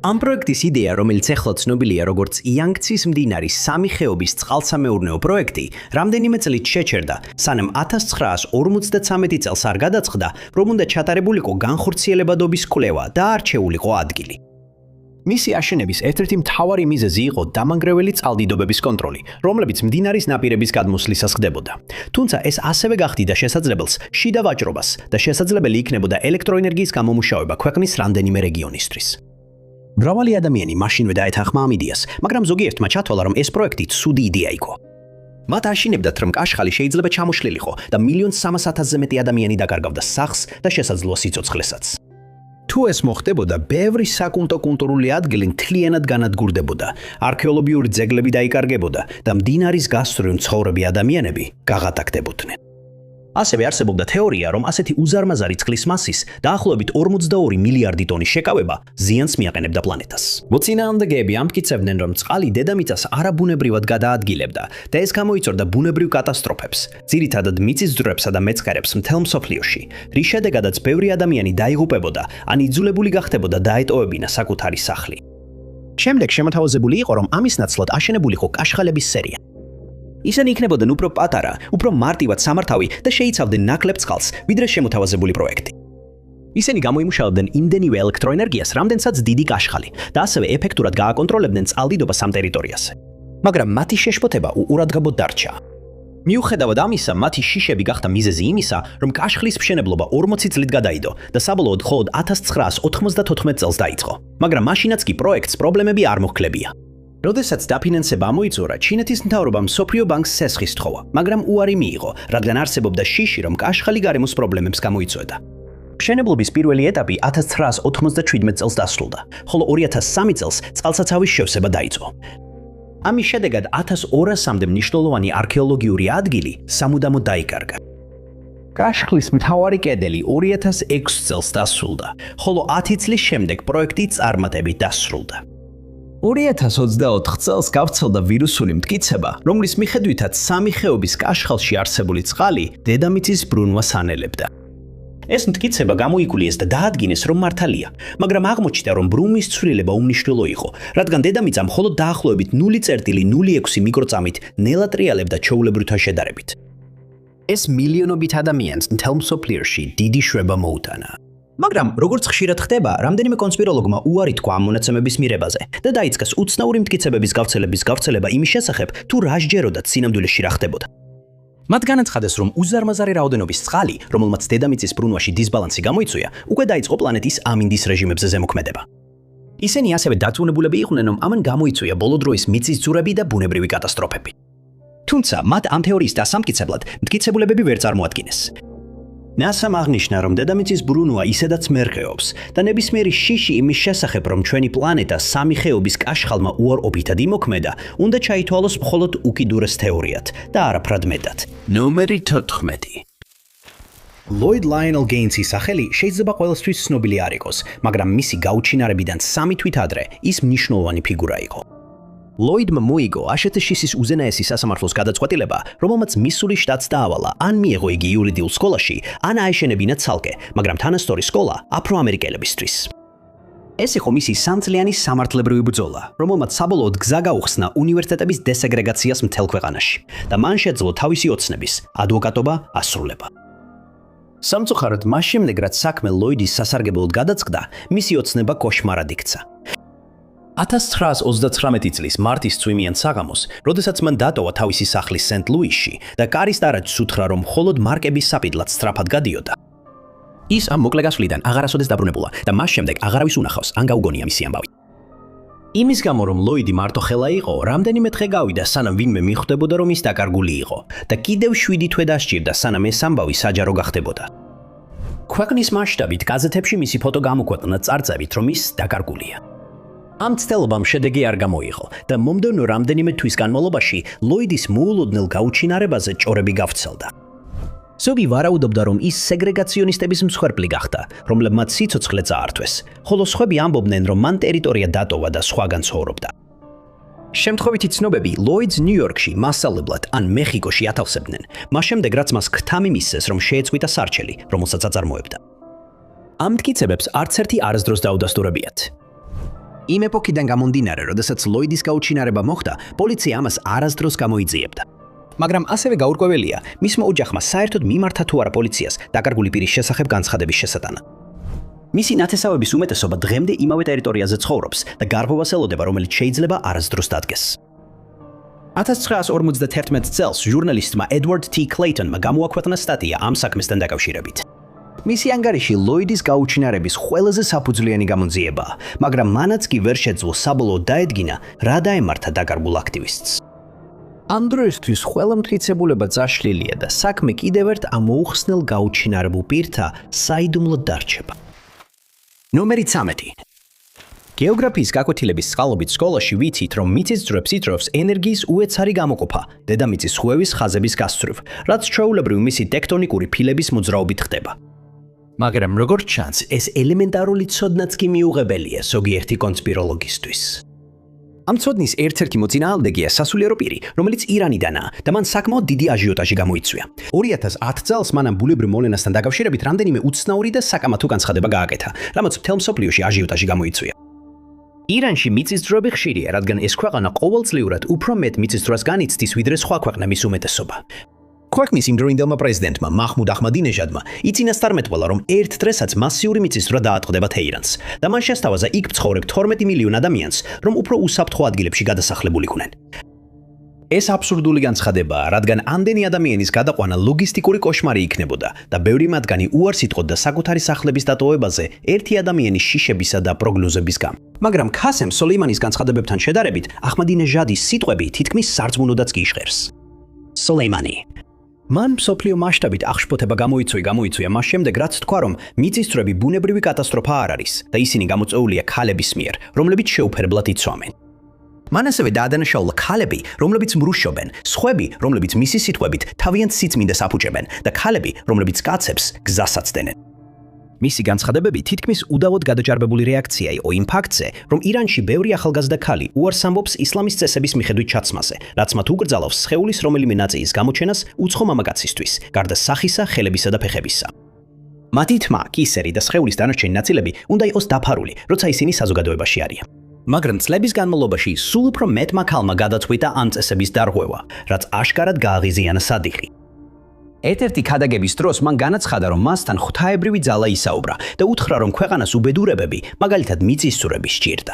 ამ პროექტის იდეა, რომელიც ახლა ცნობილია როგორც იანგცის მდინარის სამი ხეობის წყალსამეურნეო პროექტი, რამდენიმე წლით შეჩერდა, სანამ 1953 წელს არ გადაწყდა, რომ უნდა ჩატარებულიყო განხორციელებადობის კვლევა და არჩეულიყო ადგილი. მისი აშენების ერთ-ერთი მთავარი მიზეზი იყო დამანგრეველი წყალდიდობების კონტროლი, რომლებიც მდინარის ნაპირების გადმოსვლისას ხდებოდა. თუმცა ეს ასევე გახდიდა შესაძლებელს შიდა ვაჭრობას და შესაძლებელი იქნებოდა ელექტროენერგიის გამომუშავება ქვეყნის რამდენიმე რეგიონისთვის. მრავალი ადამიანი მაშინვე დაეთანხმა ამ იდეას, მაგრამ ზოგიერთმა ჩათვალა, რომ ეს პროექტი ცუდი იდეა იყო. მათ აშინებდათ, რომ კაშხალი შეიძლება ჩამოშლილიყო და 1,300,000-ზე მეტი ადამიანი დაკარგავდა სახლს და შესაძლოა სიცოცხლესაც. თუ ეს მოხდებოდა, ბევრი საკულტო კულტურული ადგილი მთლიანად განადგურდებოდა, არქეოლოგიური ძეგლები დაიკარგებოდა და მდინარის გასწვრივ მცხოვრები ადამიანები გაღატაკდებოდნენ. ასევე არსებობდა თეორია, რომ ასეთი უზარმაზარი წყლის მასის დაახლოებით 42 მილიარდი ტონის შეკავება ზიანს მიაყენებდა პლანეტას. მოწინააღმდეგეები ამტკიცებდნენ, რომ წყალი დედამიწას არაბუნებრივად გადაადგილებდა და ეს გამოიწვევდა ბუნებრივ კატასტროფებს, ძირითადად მიწისძვრებსა და მეწყერებს მთელ მსოფლიოში, რის შედეგადაც ბევრი ადამიანი დაიღუპებოდა, ან იძულებული გახდებოდა დაეტოვებინა საკუთარი სახლი. შემდეგ შემოთავაზებული იყო, რომ ამის ნაცვლად აშენებულიყო კაშხალების სერია. ისინი იქნებოდნენ უფრო პატარა, უფრო მარტივად სამართავი და შეიცავდნენ ნაკლებ წყალს, ვიდრე შემოთავაზებული პროექტი. ისინი გამოიმუშავებდნენ იმდენივე ელექტროენერგიას, რამდენსაც დიდი კაშხალი და ასევე ეფექტურად გააკონტროლებდნენ წყალდიდობას ამ ტერიტორიაზე. მაგრამ მათი შეშფოთება უყურადღებოდ დარჩა. მიუხედავად ამისა, მათი შიშები გახდა მიზეზი იმისა, რომ კაშხლის მშენებლობა 40 წლით გადაიდო და საბოლოოდ მხოლოდ 1994 წელს დაიწყო. მაგრამ მაშინაც კი პროექტს პრობლემები არ მოჰქლებია. როდესაც დაფინანსება ამოიწურა, ჩინეთის მთავრობამ მსოფლიო ბანკს სესხი სთხოვა, მაგრამ უარი მიიღო, რადგან არსებობდა შიში, რომ კაშხალი გარემოს პრობლემებს გამოიწვევდა. მშენებლობის პირველი ეტაპი 1997 წელს დასრულდა, ხოლო 2003 წელს წყალსაცავის შევსება დაიწყო. ამის შედეგად 1200-მდე მნიშვნელოვანი არქეოლოგიური ადგილი სამუდამოდ დაიკარგა. კაშხლის მთავარი კედელი 2006 წელს დასრულდა, ხოლო 10 წლის შემდეგ პროექტი წარმატებით დასრულდა. 2024 წელს გავრცელდა ვირუსული მტკიცება, რომლის მიხედვითაც სამი ხეობის კაშხალში არსებული წყალი დედამიწის ბრუნვას ანელებდა. ეს მტკიცება გამოიკულიეს და დაადგინეს, რომ მართალია, მაგრამ აღმოჩნდა, რომ ბრუნვის ცვლილება უმნიშვნელო იყო, რადგან დედამიწა მხოლოდ დაახლოებით 0.06 მიკროწამით ნელად ტრიალებდა ჩვეულებრივთან შედარებით. ეს მილიონობით ადამიანს მთელ მსოფლიოში დიდი შვება მოუტანა. მაგრამ როგორც ხშირად ხდება, რამდენიმე კონსპიროლოგმა უარი თქვა ამ მონაცემების მიღებაზე და დაიწყეს უცნაური მტკიცებების გავრცელება იმის შესახებ, თუ რა სჯეროდათ სინამდვილეში რა ხდებოდა. მათ განაცხადეს, რომ უზარმაზარი რაოდენობის წყალი, რომელმაც დედამიწის ბრუნვაში დისბალანსი გამოიწვია, უკვე დაიწყო პლანეტის ამინდის რეჟიმებზე ზემოქმედება. ისინი ასევე დარწმუნებულები იყვნენ, რომ ამან გამოიწვია ბოლო დროის მიწისძვრები და ბუნებრივი კატასტროფები. თუმცა მათ ამ თეორიის დასამტკიცებლად მტკიცებულებები ვერ წარმოადგინეს. NASA-მ აღნიშნა, რომ დედამიწის ბრუნვა ისედაც მერყეობს და ნებისმიერი შიში იმის შესახებ, რომ ჩვენი პლანეტა სამი ხეობის კაშხალმა უარყოფითად იმოქმედა, უნდა ჩაითვალოს მხოლოდ უკიდურეს თეორიად და არაფრად მეტად. ნომერი 14. ლოიდ ლაიონელ გეინსის სახელი შეიძლება ყველასთვის ცნობილი არ იყოს, მაგრამ მისი გაუჩინარებიდან 3 თვით ადრე ის მნიშვნელოვანი ფიგურა იყო. ლოიდმა მოიგო აშტშ-ის უზენაესი სასამართლოს გადაწყვეტილება, რომელმაც მისურის შტატს დაავალა, ან მიეღო იგი იურიდიულ სკოლაში, ან აეშენებინა ცალკე, მაგრამ თანასწორი სკოლა აფრო-ამერიკელებისთვის. ეს იყო მისი სამწლიანი სამართლებრივი ბრძოლა, რომელმაც საბოლოოდ გზა გაუხსნა უნივერსიტეტების დესეგრეგაციას მთელ ქვეყანაში და მან შეძლო თავისი ოცნების ადვოკატობა ასრულება. სამწუხაროდ, მას შემდეგ, რაც საქმე ლოიდის სასარგებლოდ გადაწყდა, მისი ოცნება კოშმარად იქცა. 1939 წლის მარტის წვიმიან საღამოს, როდესაც მან დატოვა თავისი სახლი სენტ-ლუისში და კარის დარაჯს უთხრა, რომ მხოლოდ მარკების საპირდლად სწრაფად გადიოდა. ის ამ მოკლე გასვლიდან აღარასოდეს დაბრუნებულა და მას შემდეგ აღარავის უნახავს ან გაუგონია მისი ამბავი. იმის გამო, რომ ლოიდი მარტოხელა იყო, რამდენიმე დღე გავიდა, სანამ ვინმე მიხვდებოდა, რომ ის დაკარგული იყო და კიდევ 7 თვე დასჭირდა, სანამ ეს ამბავი საჯარო გახდებოდა. ქვეყნის მასშტაბით გაზეთებში მისი ფოტო გამოქვეყნა წარწერით, რომ ის დაკარგულია. ამ ცდელობამ შედეგი არ გამოიღო და მომდევნო რამდენიმე თვის განმავლობაში ლოიდის მოულოდნელ გაუჩინარებაზე ჭორები გავრცელდა. ზოგი ვარაუდობდა, რომ ის სეგრეგაციონისტების მსხვერპლი გახდა, რომლებმაც სიცოცხლე წაართვეს, ხოლო სხვები ამბობდნენ, რომ მან ტერიტორია დატოვა და სხვაგან ცხოვრობდა. შემთხვევითი ცნობები ლოიდს ნიუ-იორკში მასწავლებლად ან მეხიკოში ათავსებდნენ, მას შემდეგ რაც მას ქთა მიმისცეს, რომ შეეწყვიტა სარჩელი, რომელსაც აწარმოებდა. ამ მტკიცებებს არც ერთი არასდროს დაუდასტურებიათ. იმ ეპოქიდან გამომდინარე, როდესაც ლოიდის გაუჩინარება მოხდა, პოლიცია ამას არასდროს გამოიძიებდა. მაგრამ ასევე გაურკვეველია, მისმა ოჯახმა საერთოდ მიმართა თუ არა პოლიციას დაკარგული პირის შესახებ განცხადების შესატანა. მისი ნათესავების უმეტესობა დღემდე იმავე ტერიტორიაზე ცხოვრობს და გარღვევას ელოდება, რომელიც შეიძლება არასდროს დადგეს. 1951 წელს ჟურნალისტმა ედვარდ ტი კლეიტონმა გამოაქვეყნა სტატია ამ საქმესთან დაკავშირებით. მისი ანგარიში ლოიდის გაუჩინარების ყველაზე საფუძვლიანი გამონძიებაა, მაგრამ მანაც კი ვერ შეძლო საბოლოოდ დაედგინა, რა დაემართა დაკარგულ აქტივისტს. ამ დროისთვის ყველა მტკიცებულება წაშლილია და საქმე კიდევ ერთ ამოუხსნელ გაუჩინარებულ პირთა საიდუმლოდ დარჩება. ნომერი 13. გეოგრაფიის გაკვეთილების წყალობით სკოლაში ვიცით, რომ მიწისძვრებს იწვევს ენერგიის უეცარი გამოყოფა დედამიწის ხვევის ხაზების გასწვრივ, რაც ჩვეულებრივ მისი ტექტონიკური ფილების მოძრაობით ხდება. მაგრამ როგორც ჩანს, ეს ელემენტარული ცოდნაც კი მიუღებელია ზოგიერთი კონსპიროლოგისთვის. ამ ცოდნის ერთ-ერთი მოწინააღმდეგეა სასულიერო პირი, რომელიც ირანიდანაა და მან საკმაოდ დიდი აჟიოტაჟი გამოიწვია. 2010 წელს მან ამ ბუნებრივ მოვლენასთან დაკავშირებით რამდენიმე უცნაური და საკამათო განცხადება გააკეთა, რამაც მთელ მსოფლიოში აჟიოტაჟი გამოიწვია. ირანში მიწისძვრები ხშირია, რადგან ეს ქვეყანა ყოველწლიურად უფრო მეტ მიწისძვრას განიცდის, ვიდრე სხვა ქვეყნების უმეტესობა. ქვეყნის იმდროინდელმა პრეზიდენტმა მაჰმუდ აჰმადინეჟადმა იწინასწარმეტყველა, რომ ერთ დღესაც მასიური მიწისძვრა დაატყდება თეირანს და მან შესთავაზა იქ მცხოვრებ 12 მილიონ ადამიანს, რომ უფრო უსაფრთხო ადგილებში გადასახლებულიყვნენ. ეს აბსურდული განცხადებაა, რადგან ამდენი ადამიანის გადაყვანა ლოგისტიკური კოშმარი იქნებოდა და ბევრი მათგანი უარს იტყოდა საკუთარი სახლების დატოვებაზე ერთი ადამიანის შიშებისა და პროგნოზების გამო. მაგრამ ქასემ სოლეიმანის განცხადებებთან შედარებით, აჰმადინეჟადის სიტყვები თითქმის სარწმუნოდაც კი იშღერს. სოლეიმანი მან მსოფლიო მასშტაბით აღშფოთება გამოიწვია მას შემდეგ, რაც თქვა, რომ მიწისძვრები ბუნებრივი კატასტროფა არ არის და ისინი გამოწვეულია ქალების მიერ, რომლებიც შეუფერებლად იცვამენ. მან ასევე დაადანაშაულა ქალები, რომლებიც მრუშობენ, სხვები, რომლებიც მისი სიტყვებით თავიანთ სიწმინდეს აფუჭებენ და ქალები, რომლებიც კაცებს გზას აცდენენ. მისი განცხადებები თითქმის უდავოდ გადაჯარბებული რეაქცია იყო იმ ფაქტზე, რომ ირანში ბევრი ახალგაზრდა ქალი უარს ამბობს ისლამის წესების მიხედვით ჩაცმაზე, რაც მათ უკრძალავს სხეულის რომელიმე ნაწილის გამოჩენას უცხო მამაკაცისთვის, გარდა სახისა, ხელებისა და ფეხებისა. მათი თმა, კისერი და სხეულის დანარჩენი ნაწილები უნდა იყოს დაფარული, როცა ისინი საზოგადოებაში არიან. მაგრამ წლების განმავლობაში სულ უფრო მეტმა ქალმა გადაწყვიტა ამ წესების დარღვევა, რაც აშკარად გააღიზიანა სადიხი. ერთ-ერთი ქადაგების დროს მან განაცხადა, რომ მასთან ღვთაებრივი ძალა ისაუბრა და უთხრა, რომ ქვეყანას უბედურებები, მაგალითად მიწისძვრები სჭირდა.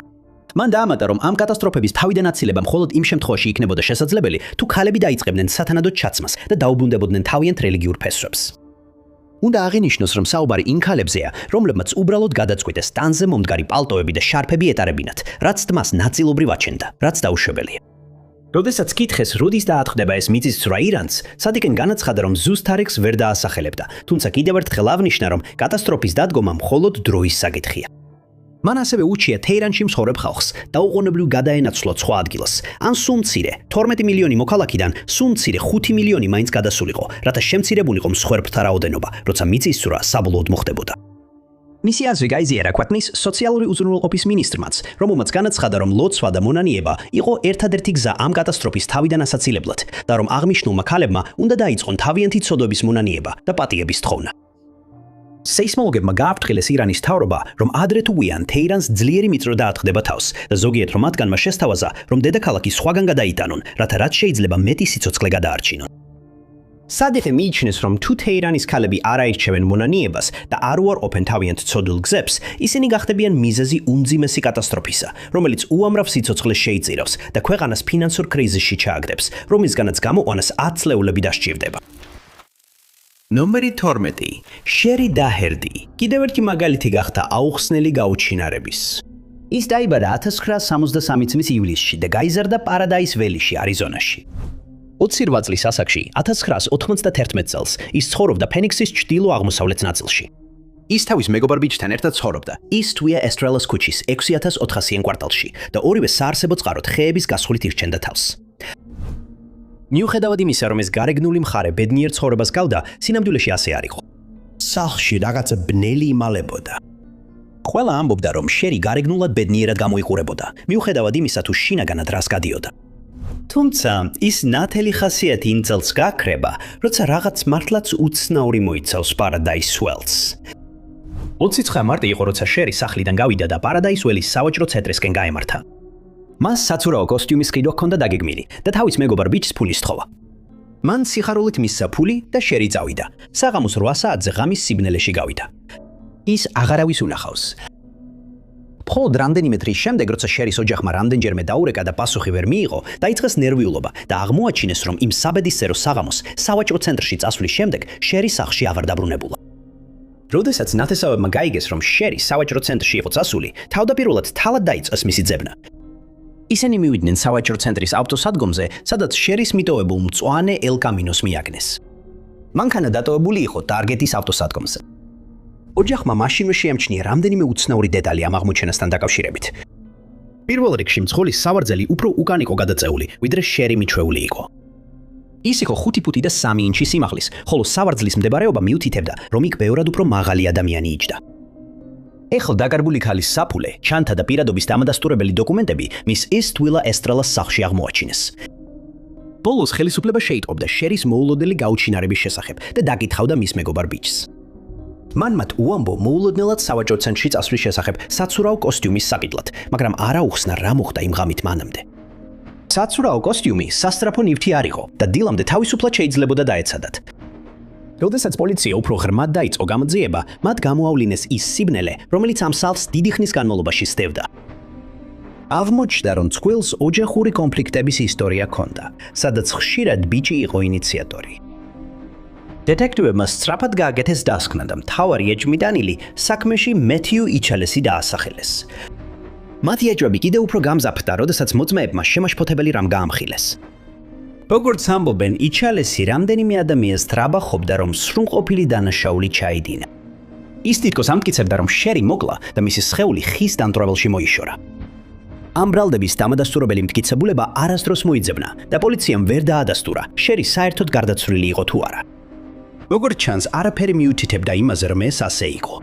მან დაამატა, რომ ამ კატასტროფების თავიდან აცილება მხოლოდ იმ შემთხვევაში იქნებოდა შესაძლებელი, თუ ქალები დაიწყებდნენ სათანადოდ ჩაცმას და დაუბრუნდებოდნენ თავიანთ რელიგიურ ფესვებს. უნდა აღინიშნოს, რომ საუბარი იმ ქალებზეა, რომლებმაც უბრალოდ გადაწყვიტეს ტანზე მომდგარი პალტოები და შარფები ეტარებინათ, რაც თმას ნაწილობრივ აჩენდა, რაც დაუშვებელია. როდესაც კითხეს, როდის დაატყდება ეს მიწისძვრა ირანს, სადიკენ განაცხადა, რომ ზუსტ თარიღს ვერ დაასახელებდა, თუმცა კიდევ ერთხელ აღნიშნა, რომ კატასტროფის დადგომა მხოლოდ დროის საკითხია. მან ასევე უჩია თეირანში მცხოვრებ ხალხს დაუყოვნებლივ გადაენაცვლოთ სხვა ადგილას, ან სულ მცირე 12 მილიონი მოქალაქიდან სულ მცირე 5 მილიონი მაინც გადასულიყო, რათა შემცირებულიყო მსხვერპლთა რაოდენობა, როცა მიწისძვრა საბოლოოდ მოხდებოდა. მისი აზრი გაიზიარა ქვეყნის სოციალური უზრუნველყოფის მინისტრმაც, რომელმაც განაცხადა, რომ ლოცვა და მონანიება იყო ერთადერთი გზა ამ კატასტროფის თავიდან ასაცილებლად და რომ აღნიშნულმა ქალებმა უნდა დაიწყონ თავიანთი ცოდვების მონანიება და პატიების თხოვნა. Seismologებმა გააფრთხილეს ირანის მთავრობა, რომ ადრე თუ გვიან თეირანს ძლიერი მიწრო დაატყდება თავს და ზოგიერთ რომ მათგანმა შესთავაზა, რომ დედაქალაქი სხვაგან გადაიტანონ, რათა რაც შეიძლება მეტი სიცოცხლე გადაარჩინონ. სადიხე მიიჩნევს, რომ თუ თეირანის ქალები არ აირჩევენ მონანიებას და არ უარყოფენ თავიანთ ცოდვილ გზებს, ისინი გახდებიან მიზეზი უმძიმესი კატასტროფისა, რომელიც უამრავ სიცოცხლეს შეიწირავს და ქვეყანას ფინანსურ კრიზისში ჩააგდებს, რომლისგანაც გამოყვანას 10 წლეულები დასჭირდება. ნომერი 12. შერი დაჰერდი. კიდევ ერთი მაგალითი გახდა აუხსნელი გაუჩინარების. ის დაიბადა 1963 წლის ივლისში და გაიზარდა პარადაის ველიში, არიზონაში. 28 წლის ასაკში, 1991 წელს, ის ცხოვრობდა ფენიქსის ჩრდილო-აღმოსავლეთ ნაწილში. ის თავის მეგობარ ბიჭთან ერთად ცხოვრობდა East Via Estrellas ქუჩის 6400-იან კვარტალში და ორივე საარსებო წყაროდ ხეების გასხვლით ირჩენდა თავს. მიუხედავად იმისა, რომ ეს გარეგნული მხარე ბედნიერ ცხოვრებას გავდა, სინამდვილეში ასე არ იყო. სახლში რაღაცა ბნელი იმალებოდა. ყველა ამბობდა, რომ შერი გარეგნულად ბედნიერად გამოიყურებოდა, მიუხედავად იმისა, თუ შინაგანად რას გადიოდა. თუმცა, ის ნათელი ხასიათი იმ წელს გაქრება, როცა რაღაც მართლაც უცნაური მოიცავს პარადაის ველს. 29 მარტი იყო, როცა შერი სახლიდან გავიდა და პარადაის ველის სავაჭრო ცენტრისკენ გაემართა. მას საცურაო კოსტიუმის ყიდვა ჰქონდა დაგეგმილი და თავის მეგობარ ბიჭს ფული სთხოვა. მან სიხარულით მისცა ფული და შერი წავიდა. საღამოს 8 საათზე ღამის სიბნელეში გავიდა. ის აღარავის უნახავს. მხოლოდ რამდენიმე დღის შემდეგ, როცა შერის ოჯახმა რამდენჯერმე დაურეკა და პასუხი ვერ მიიღო, დაიწყეს ნერვიულობა და აღმოაჩინეს, რომ იმ საბედისწერო საღამოს სავაჭრო ცენტრში წასვლის შემდეგ შერი სახლში აღარ დაბრუნებულა. როდესაც ნათესავებმა გაიგეს, რომ შერი სავაჭრო ცენტრში იყო წასული, თავდაპირველად თალად დაიწყეს მისი ძებნა. ისინი მივიდნენ სავაჭრო ცენტრის ავტოსადგომზე, სადაც შერის მიტოვებულ მწვანე ელ კამინოს მიაგნეს. მანქანა დატოვებული იყო ტარგეტის ავტოსადგომზე. ოჯახმა მაშინვე შეამჩნია რამდენიმე უცნაური დეტალი ამ აღმოჩენასთან დაკავშირებით. პირველ რიგში მძღოლის სავარძელი უფრო უკან იყო გადაწეული, ვიდრე შერი მიჩვეული იყო. ის იყო 5 ფუტი და 3 ინჩი სიმაღლის, ხოლო სავარძლის მდებარეობა მიუთითებდა, რომ იქ ბევრად უფრო მაღალი ადამიანი იჯდა. ეხლა დაკარგული ქალის საფულე, ჩანთა და პირადობის დამადასტურებელი დოკუმენტები მის East Via Estrellas სახლში აღმოაჩინეს. ბოლოს ხელისუფლება შეიტყობდა შერის მოულოდნელი გაუჩინარების შესახებ და დაკითხავდა მის მეგობარ ბიჭს. მან მათ უამბო მოულოდნელად სავაჭრო ცენტრში წასვლის შესახებ საცურაო კოსტიუმის საკითხად, მაგრამ არ აუხსნა რა მოხდა იმ ღამით მანამდე. საცურაო კოსტიუმი სასტრაფო ნივთი არ იყო და დილამდე თავისუფლად შეიძლებოდა დაეცადათ. როდესაც პოლიცია უფრო ღრმად დაიწყო გამოძიება, მათ გამოავლინეს ის სიბნელე, რომელიც ამ სახლს დიდი ხნის განმავლობაში სდევდა. აღმოჩნდა, რომ წყვილს ოჯახური კონფლიქტების ისტორია ჰქონდა, სადაც ხშირად ბიჭი იყო ინიციატორი. დეტექტივებმა სწრაფად გააკეთეს დასკვნა და მთავარი ეჭვმიტანილი საქმეში მეთიუ იჩალესი დაასახელეს. მათი ეჭვები კიდევ უფრო გამზაფხდა, როდესაც მოწმეებმა შემაშფოთებელი რამ გაამხილეს. როგორც ამბობენ, იჩალესი რამდენიმე ადამიანს თრაბახობდა, რომ სრულყოფილი დანაშაული ჩაიდინა. ის თითქოს ამტკიცებდა, რომ შერი მოკლა და მისი სხეული ხის დამტვრებელში მოიშორა. ამ ბრალდების დამადასტურებელი მტკიცებულება არასდროს მოიძებნა და პოლიციამ ვერ დაადასტურა, შერი საერთოდ გარდაცვლილი იყო თუ არა. როგორც ჩანს, არაფერი მიუთითებდა იმაზე, რომ ეს ასე იყო.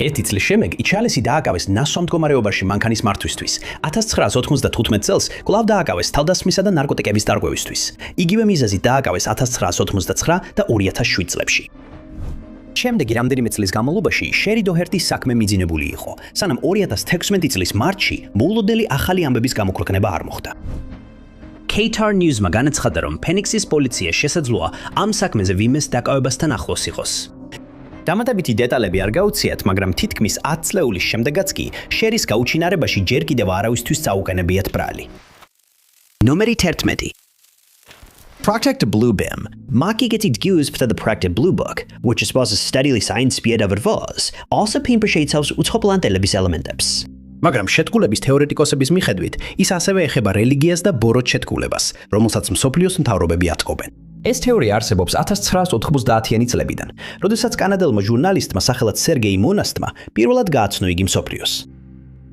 ერთი წლის შემდეგ იჩალესი დააკავეს ნასვამ მდგომარეობაში მანქანის მართვისთვის. 1995 წელს კვლავ დააკავეს თავდასხმისა და ნარკოტიკების დარღვევისთვის. იგივე მიზეზით დააკავეს 1989 და 2007 წლებში. შემდეგი რამდენიმე წლის განმავლობაში შერი დოჰერტის საქმე მიძინებული იყო, სანამ 2016 წლის მარტში მოულოდნელი ახალი ამბების გამოქვეყნება არ მოხდა. KTAR News-მა განაცხადა, რომ ფენიქსის პოლიცია შესაძლოა ამ საქმეზე ვიმეს დაკავებასთან ახლოს იყოს. დამატებითი დეტალები არ გაუციათ, მაგრამ თითქმის 10 წლეულის შემდეგაც კი შერის გაუჩინარებაში ჯერ კიდევ არავისთვის წაუყენებიათ ბრალი. ნომერი 11. Project Bluebeam. Maki gets used for the Project Blue Book, which is supposed to steadily science speed of it was, also ფინპრშეიცავს უცხოპლანეტელების ელემენტებს. მაგრამ შეთქმულების თეორეტიკოსების მიხედვით, ის ასევე ეხება რელიგიას და ბოროტ შეთქმულებას, რომელსაც მსოფლიოს მთავრობები ატყობენ. ეს თეორია არსებობს 1990-იანი წლებიდან, როდესაც კანადელმა ჟურნალისტმა სახელად სერგეი მონასტმა პირველად გააცნო იგი მსოფლიოს.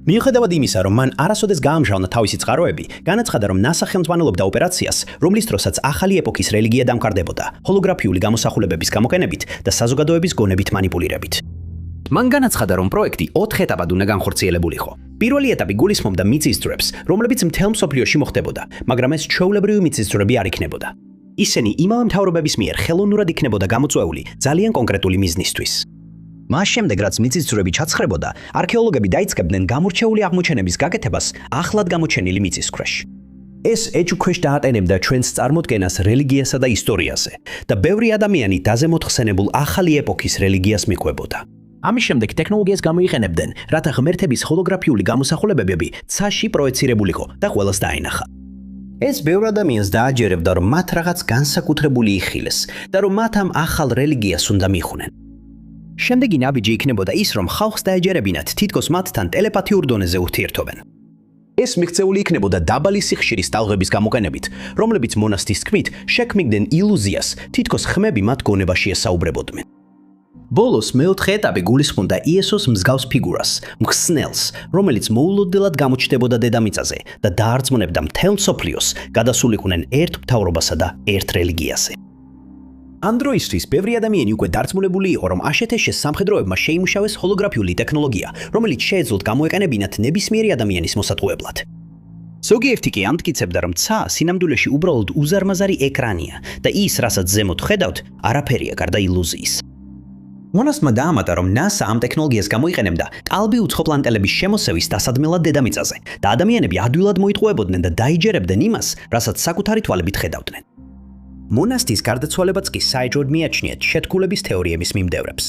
მიუხედავად იმისა, რომ მან არასოდეს გაამჟღავნა თავისი წყაროები, განაცხადა, რომ NASA ხელმძღვანელობდა ოპერაციას, რომლის დროსაც ახალი ეპოქის რელიგია დამყარდებოდა, ჰოლოგრაფიული გამოსახულებების გამოყენებით და საზოგადოების გონებით მანიპულირებით. მან განაცხადა, რომ პროექტი 4 ეტაპად უნდა განხორციელებულიყო. პირველი ეტაპი გულისხმობდა მიწის ძვრებს, რომლებიც მთელ მსოფლიოში მოხდებოდა, მაგრამ ეს ჩვეულებრივი მიწის ძვრები არ იქნებოდა. ისინი იმავე მთავრობების მიერ ხელოვნურად იქნებოდა გამოწვეული ძალიან კონკრეტული მიზნისთვის. მას შემდეგ, რაც მიწის ძვრები ჩაცხრებოდა, არქეოლოგები დაიწყებდნენ გამორჩეული აღმოჩენების გაკეთებას ახლად გამოჩენილი მიწის ქვეშ. ეს ეჭვქვეშ დაატენებდა ჩვენს წარმოდგენას რელიგიასა და ისტორიაზე და ბევრი ადამიანი დაზემოთხსენებულ ახალი ეპოქის რელიგიას მიყვებოდა. ამის შემდეგ ტექნოლოგიას გამოიყენებდნენ, რათა ღმერთების ჰოლოგრაფიული გამოსახულებები ცაში პროექცირებულიყო და ყველას დაენახა. ეს ბევრ ადამიანს დააჯერებდა, რომ მათ რაღაც განსაკუთრებული იხილეს და რომ მათ ამ ახალ რელიგიას უნდა მიხვდნენ. შემდეგი ნაბიჯი იქნებოდა ის, რომ ხალხს დაეჯერებინათ თითქოს მათთან ტელეპათიურ დონეზე ურთიერთობენ. ეს მიღწეული იქნებოდა დაბალი სიხშირის ტალღების გამოყენებით, რომლებიც მონასტრის თქმით შექმნიდნენ ილუზიას, თითქოს ხმები მათ გონებაში ესაუბრებოდნენ. ბოლოს მეოთხე ეტაპი გულისხმობდა იესოს მსგავს ფიგურას, მხსნელს, რომელიც მოულოდნელად გამოჩნდებოდა დედამიწაზე და დაარწმუნებდა მთელ მსოფლიოს გადასულიყვნენ ერთ მთავრობასა და ერთ რელიგიაზე. ამ დროისთვის ბევრი ადამიანი უკვე დარწმუნებული იყო, რომ აშეთეშეს სამხედროებმა შეიმუშავეს ჰოლოგრაფიული ტექნოლოგია, რომელიც შეეძლოთ გამოეყენებინათ ნებისმიერი ადამიანის მოსატყუებლად. ზოგიერთი კი ამტკიცებდა, რომ ცა სინამდვილეში უბრალოდ უზარმაზარი ეკრანია და ის, რასაც ზემოთ ხედავთ, არაფერია გარდა ილუზიის. მონასტმა დაამატა, რომ NASA ამ ტექნოლოგიას გამოიყენებდა კალბი უცხოპლანეტელების შემოსევის დასადმელად დედამიწაზე და ადამიანები ადვილად მოიტყუებოდნენ და დაიჯერებდნენ იმას, რასაც საკუთარი თვალებით ხედავდნენ. მონასტრის გარდაცვალებაც კი საეჭვოდ მიაჩნიათ შეთქმულების თეორიების მიმდევრებს.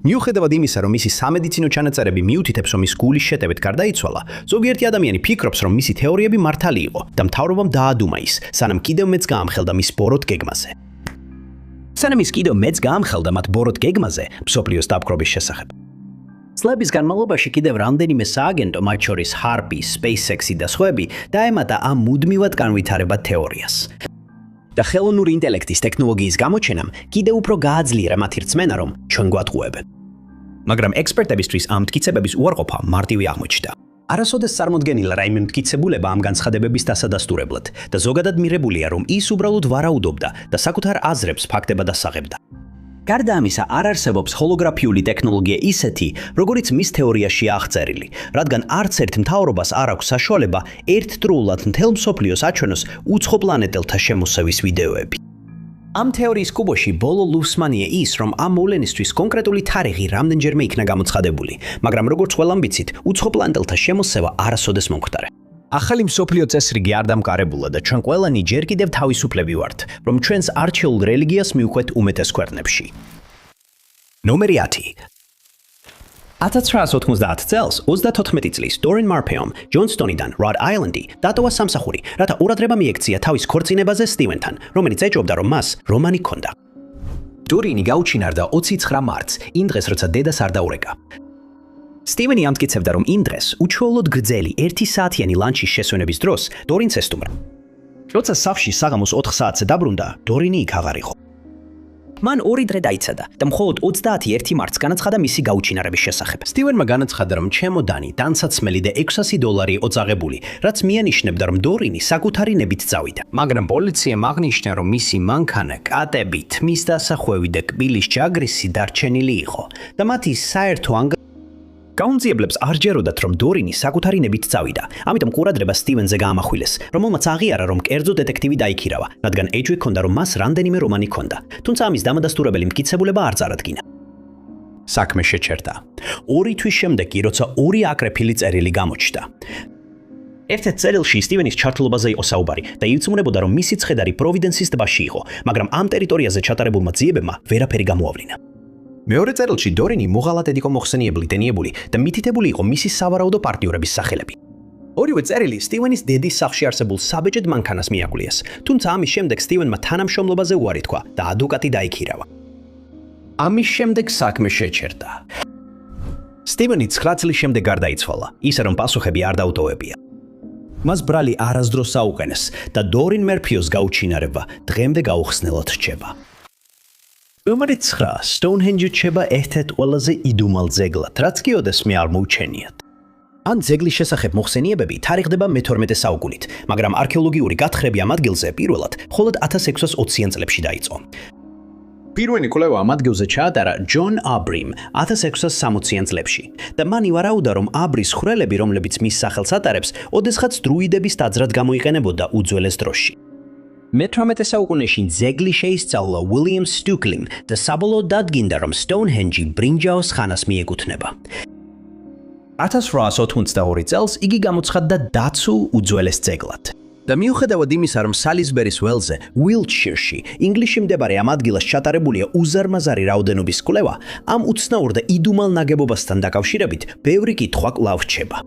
მიუხედავად იმისა, რომ მისი სამედიცინო ჩანაწერები მიუთითებს, რომ ის გულის შეტევით გარდაიცვალა, ზოგიერთი ადამიანი ფიქრობს, რომ მისი თეორიები მართალი იყო და მთავრობამ დაადუმა ის, სანამ კიდევ მეც გაამხელდა მის ბოროტ გეგმაზე. სანამ ის კიდევ მეც გაამხელდა მათ ბოროტ გეგმაზე მსოფლიოს დაპყრობის შესახებ. წლების განმავლობაში კიდევ რამდენიმე სააგენტო, მათ შორის Harpy, SpaceX-ი და სხვები, დაემატა ამ მუდმივად განვითარებად თეორიას. და ხელოვნური ინტელექტის ტექნოლოგიის გამოჩენამ კიდევ უფრო გააძლიერა მათი რწმენა, რომ ჩვენ გვატყუებენ. მაგრამ ექსპერტებისთვის ამ მტკიცებების უარყოფა მარტივი აღმოჩნდა. არასოდეს წარმოდგენილა რაიმე მტკიცებულება ამ განცხადებების დასადასტურებლად და ზოგადად მიღებულია, რომ ის უბრალოდ ვარაუდობდა და საკუთარ აზრებს ფაქტებად ასაღებდა. გარდა ამისა, არ არსებობს ჰოლოგრაფიული ტექნოლოგია ისეთი, როგორიც მის თეორიაში აღწერილი, რადგან არც ერთ მთავრობას არ აქვს საშუალება ერთდროულად მთელ მსოფლიოს აჩვენოს უცხოპლანეტელთა შემოსევის ვიდეოები. ამ თეორიის კუბოში ბოლო ლუსმანია ის, რომ ამ მოვლენისთვის კონკრეტული თარიღი რამდენჯერმე იქნა გამოცხადებული, მაგრამ როგორც ყველამ ვიცით, უცხოპლანეტელთა შემოსევა არასოდეს მომხდარა. ახალი მსოფლიო წესრიგი არ დამყარებულა და ჩვენ ყველანი ჯერ კიდევ თავისუფლები ვართ, რომ ჩვენს არჩეულ რელიგიას მივხვდეთ უმეტეს ქვეყნებში. ნომერი 10. 1990 წელს 34 წლის დორინ მარპეომ ჯონსტონიდან როდ აილენდი დატოვა სამსახური, რათა ყურადღება მიექცია თავის ქორწინებაზე სტივენთან, რომელიც ეჭვობდა, რომ მას რომანი ჰქონდა. დორინი გაუჩინარდა 29 მარტს, იმ დღეს, როცა დედას არ დაურეკა. სტივენი ამტკიცებდა, რომ იმ დღეს უჩვეულოდ გრძელი 1 საათიანი ლანჩის შესვენების დროს დორინს ესტუმრა. როცა სახლში საღამოს 4 საათზე დაბრუნდა, დორინი იქ აღარ იყო. მან 2 დღე დაიცადა და მხოლოდ 31 მარტს განაცხადა მისი გაუჩინარების შესახებ. სტივენმა განაცხადა, რომ ჩემოდანი, ტანსაცმელი და $600 იყო წაღებული, რაც მიანიშნებდა, რომ დორინი საკუთარი ნებით წავიდა. მაგრამ პოლიციამ აღნიშნა, რომ მისი მანქანა კატებით, მის დასახვევი და კბილის ჯაგრისი დარჩენილი იყო და მათი საერთო გაუნძიებლებს არ ჯეროდათ, რომ დორინი საკუთარი ნებით წავიდა. ამიტომ ყურადღება სტივენზე გაამახვილეს, რომელმაც აღიარა, რომ კერძო დეტექტივი დაიქირავა, რადგან ეჭვი ჰქონდა, რომ მას რამდენიმე რომანი ჰქონდა. თუმცა ამის დამადასტურებელი მტკიცებულება არ წარადგინა. საქმე შეჩერდა. 2 თვის შემდეგ კი, როცა 2 აკრეფილი წერილი გამოჩნდა. ერთ-ერთ წერილში სტივენის ჩართულობაზე იყო საუბარი და ირწმუნებოდა, რომ მისი ცხედარი პროვიდენსის ტბაში იყო, მაგრამ ამ ტერიტორიაზე ჩატარებულმა ძიებებმა ვერაფერი გამოავლინა. მეორე წერილში დორინი მოღალატედ იყო მოხსენიებული, დენიებული და მითითებული იყო მისი სავარაუდო პარტნიორების სახელები. ორივე წერილი სტივენის დედის სახლში არსებულ საბეჭედ მანქანას მიაკვლიეს, თუმცა ამის შემდეგ სტივენმა თანამშრომლობაზე უარი თქვა და ადვოკატი დაიქირავა. ამის შემდეგ საქმე შეჩერდა. სტივენი 9 წლის შემდეგ გარდაიცვალა, ისე რომ პასუხები არ დაუტოვებია. მას ბრალი არასდროს აუყენეს და დორინ მერფიოს გაუჩინარება დღემდე გაუხსნელად რჩება. ნომერი 9. Stonehenge რჩება ერთ-ერთ ყველაზე იდუმალ ძეგლად, რაც კი ოდესმე არ მოუჩენიათ. ამ ძეგლის შესახებ მოხსენიებები თარიღდება მე-12 საუკუნით, მაგრამ არქეოლოგიური გათხრები ამ ადგილზე პირველად მხოლოდ 1620-იან წლებში დაიწყო. პირველი კვლევა ამ ადგილზე ჩაატარა ჯონ აბრიმ 1660-იან წლებში და მან ივარაუდა, რომ აბრის ხვრელები, რომლებიც მის სახელს ატარებს, ოდესღაც დრუიდების ტაძრად გამოიყენებოდა უძველეს დროში. მე-18 საუკუნეში ძეგლი შეისწავლა უილიამ სტუკლიმ და საბოლოოდ დადგინდა, რომ სტოუნჰენჯი ბრინჯაოს ხანას მიეკუთვნება. 1882 წელს იგი გამოცხადდა დაცულ უძველეს ძეგლად. და მიუხედავად იმისა, რომ სალისბერის ველზე, უილტშირში, ინგლისში მდებარე ამ ადგილას ჩატარებულია უზარმაზარი რაოდენობის კვლევა, ამ უცნაურ და იდუმალ ნაგებობასთან დაკავშირებით ბევრი კითხვა კვლავ რჩება.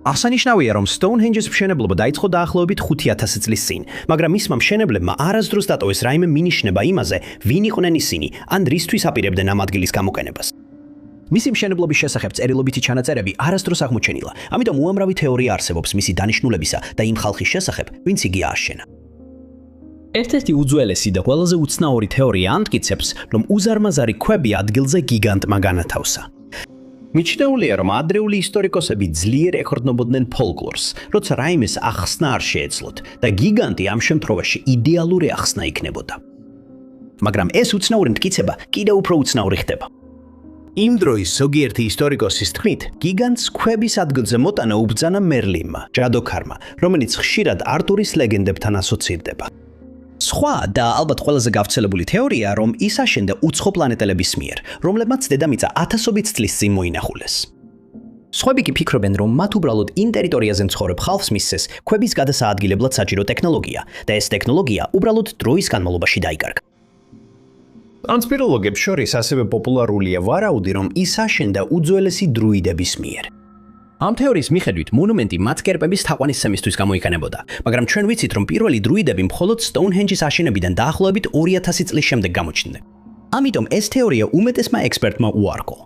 აღსანიშნავია, რომ სტოუნჰენჯის მშენებლობა დაიწყო დაახლოებით 5000 წლის წინ, მაგრამ მისმა მშენებლებმა არასდროს დატოვეს რაიმე მინიშნება იმაზე, ვინ იყვნენ ისინი, ან რისთვის აპირებდნენ ამ ადგილის გამოყენებას. მისი მშენებლობის შესახებ წერილობითი ჩანაწერები არასდროს აღმოჩენილა, ამიტომ უამრავი თეორია არსებობს მისი დანიშნულებისა და იმ ხალხის შესახებ, ვინც იგი ააშენა. ერთ-ერთი უძველესი და ყველაზე უცნაური თეორია ამტკიცებს, რომ უზარმაზარი ქვები ადგილზე გიგანტმა განათავსა. მიჩნეულია, რომ ადრეული ისტორიკოსები ძლიერ ეკორნობოდნენ ფოლკლორს, როცა რაიმეს ახსნა არ შეეძლოთ და გიგანტი ამ შემთხვევაში იდეალური ახსნა იქნებოდა. მაგრამ ეს უცნაური მტკიცება კიდევ უფრო უცნაური ხდება. იმ დროის ზოგიერთი ისტორიკოსის თქმით, გიგანტს ქვების ადგილზე მოტანა უბრძანა მერლინმა, ჯადოქარმა, რომელიც ხშირად არტურის ლეგენდებთან ასოცირდება. სხვა და ალბათ ყველაზე გავრცელებული თეორია, რომ ის აშენდა უცხო პლანეტელების მიერ, რომლებმაც დედამიწა ათასობით წლის წინ მოინახულეს. სხვები კი ფიქრობენ, რომ მათ უბრალოდ იმ ტერიტორიაზე მცხოვრებ ხალხს მისცეს ქვების გადასაადგილებლად საჭირო ტექნოლოგია და ეს ტექნოლოგია უბრალოდ დროის განმავლობაში დაიკარგა. კონსპიროლოგებს შორის ასევე პოპულარულია ვარაუდი, რომ ის აშენდა უძველესი დრუიდების მიერ. ამ თეორიის მიხედვით მონუმენტი მათ კერპების თაყვანისცემისთვის გამოიყენებოდა, მაგრამ ჩვენ ვიცით, რომ პირველი დრუიდები მხოლოდ სტოუნჰენჯის აშენებიდან დაახლოებით 2000 წლის შემდეგ გამოჩნდნენ. ამიტომ ეს თეორია უმეტესმა ექსპერტმა უარყო.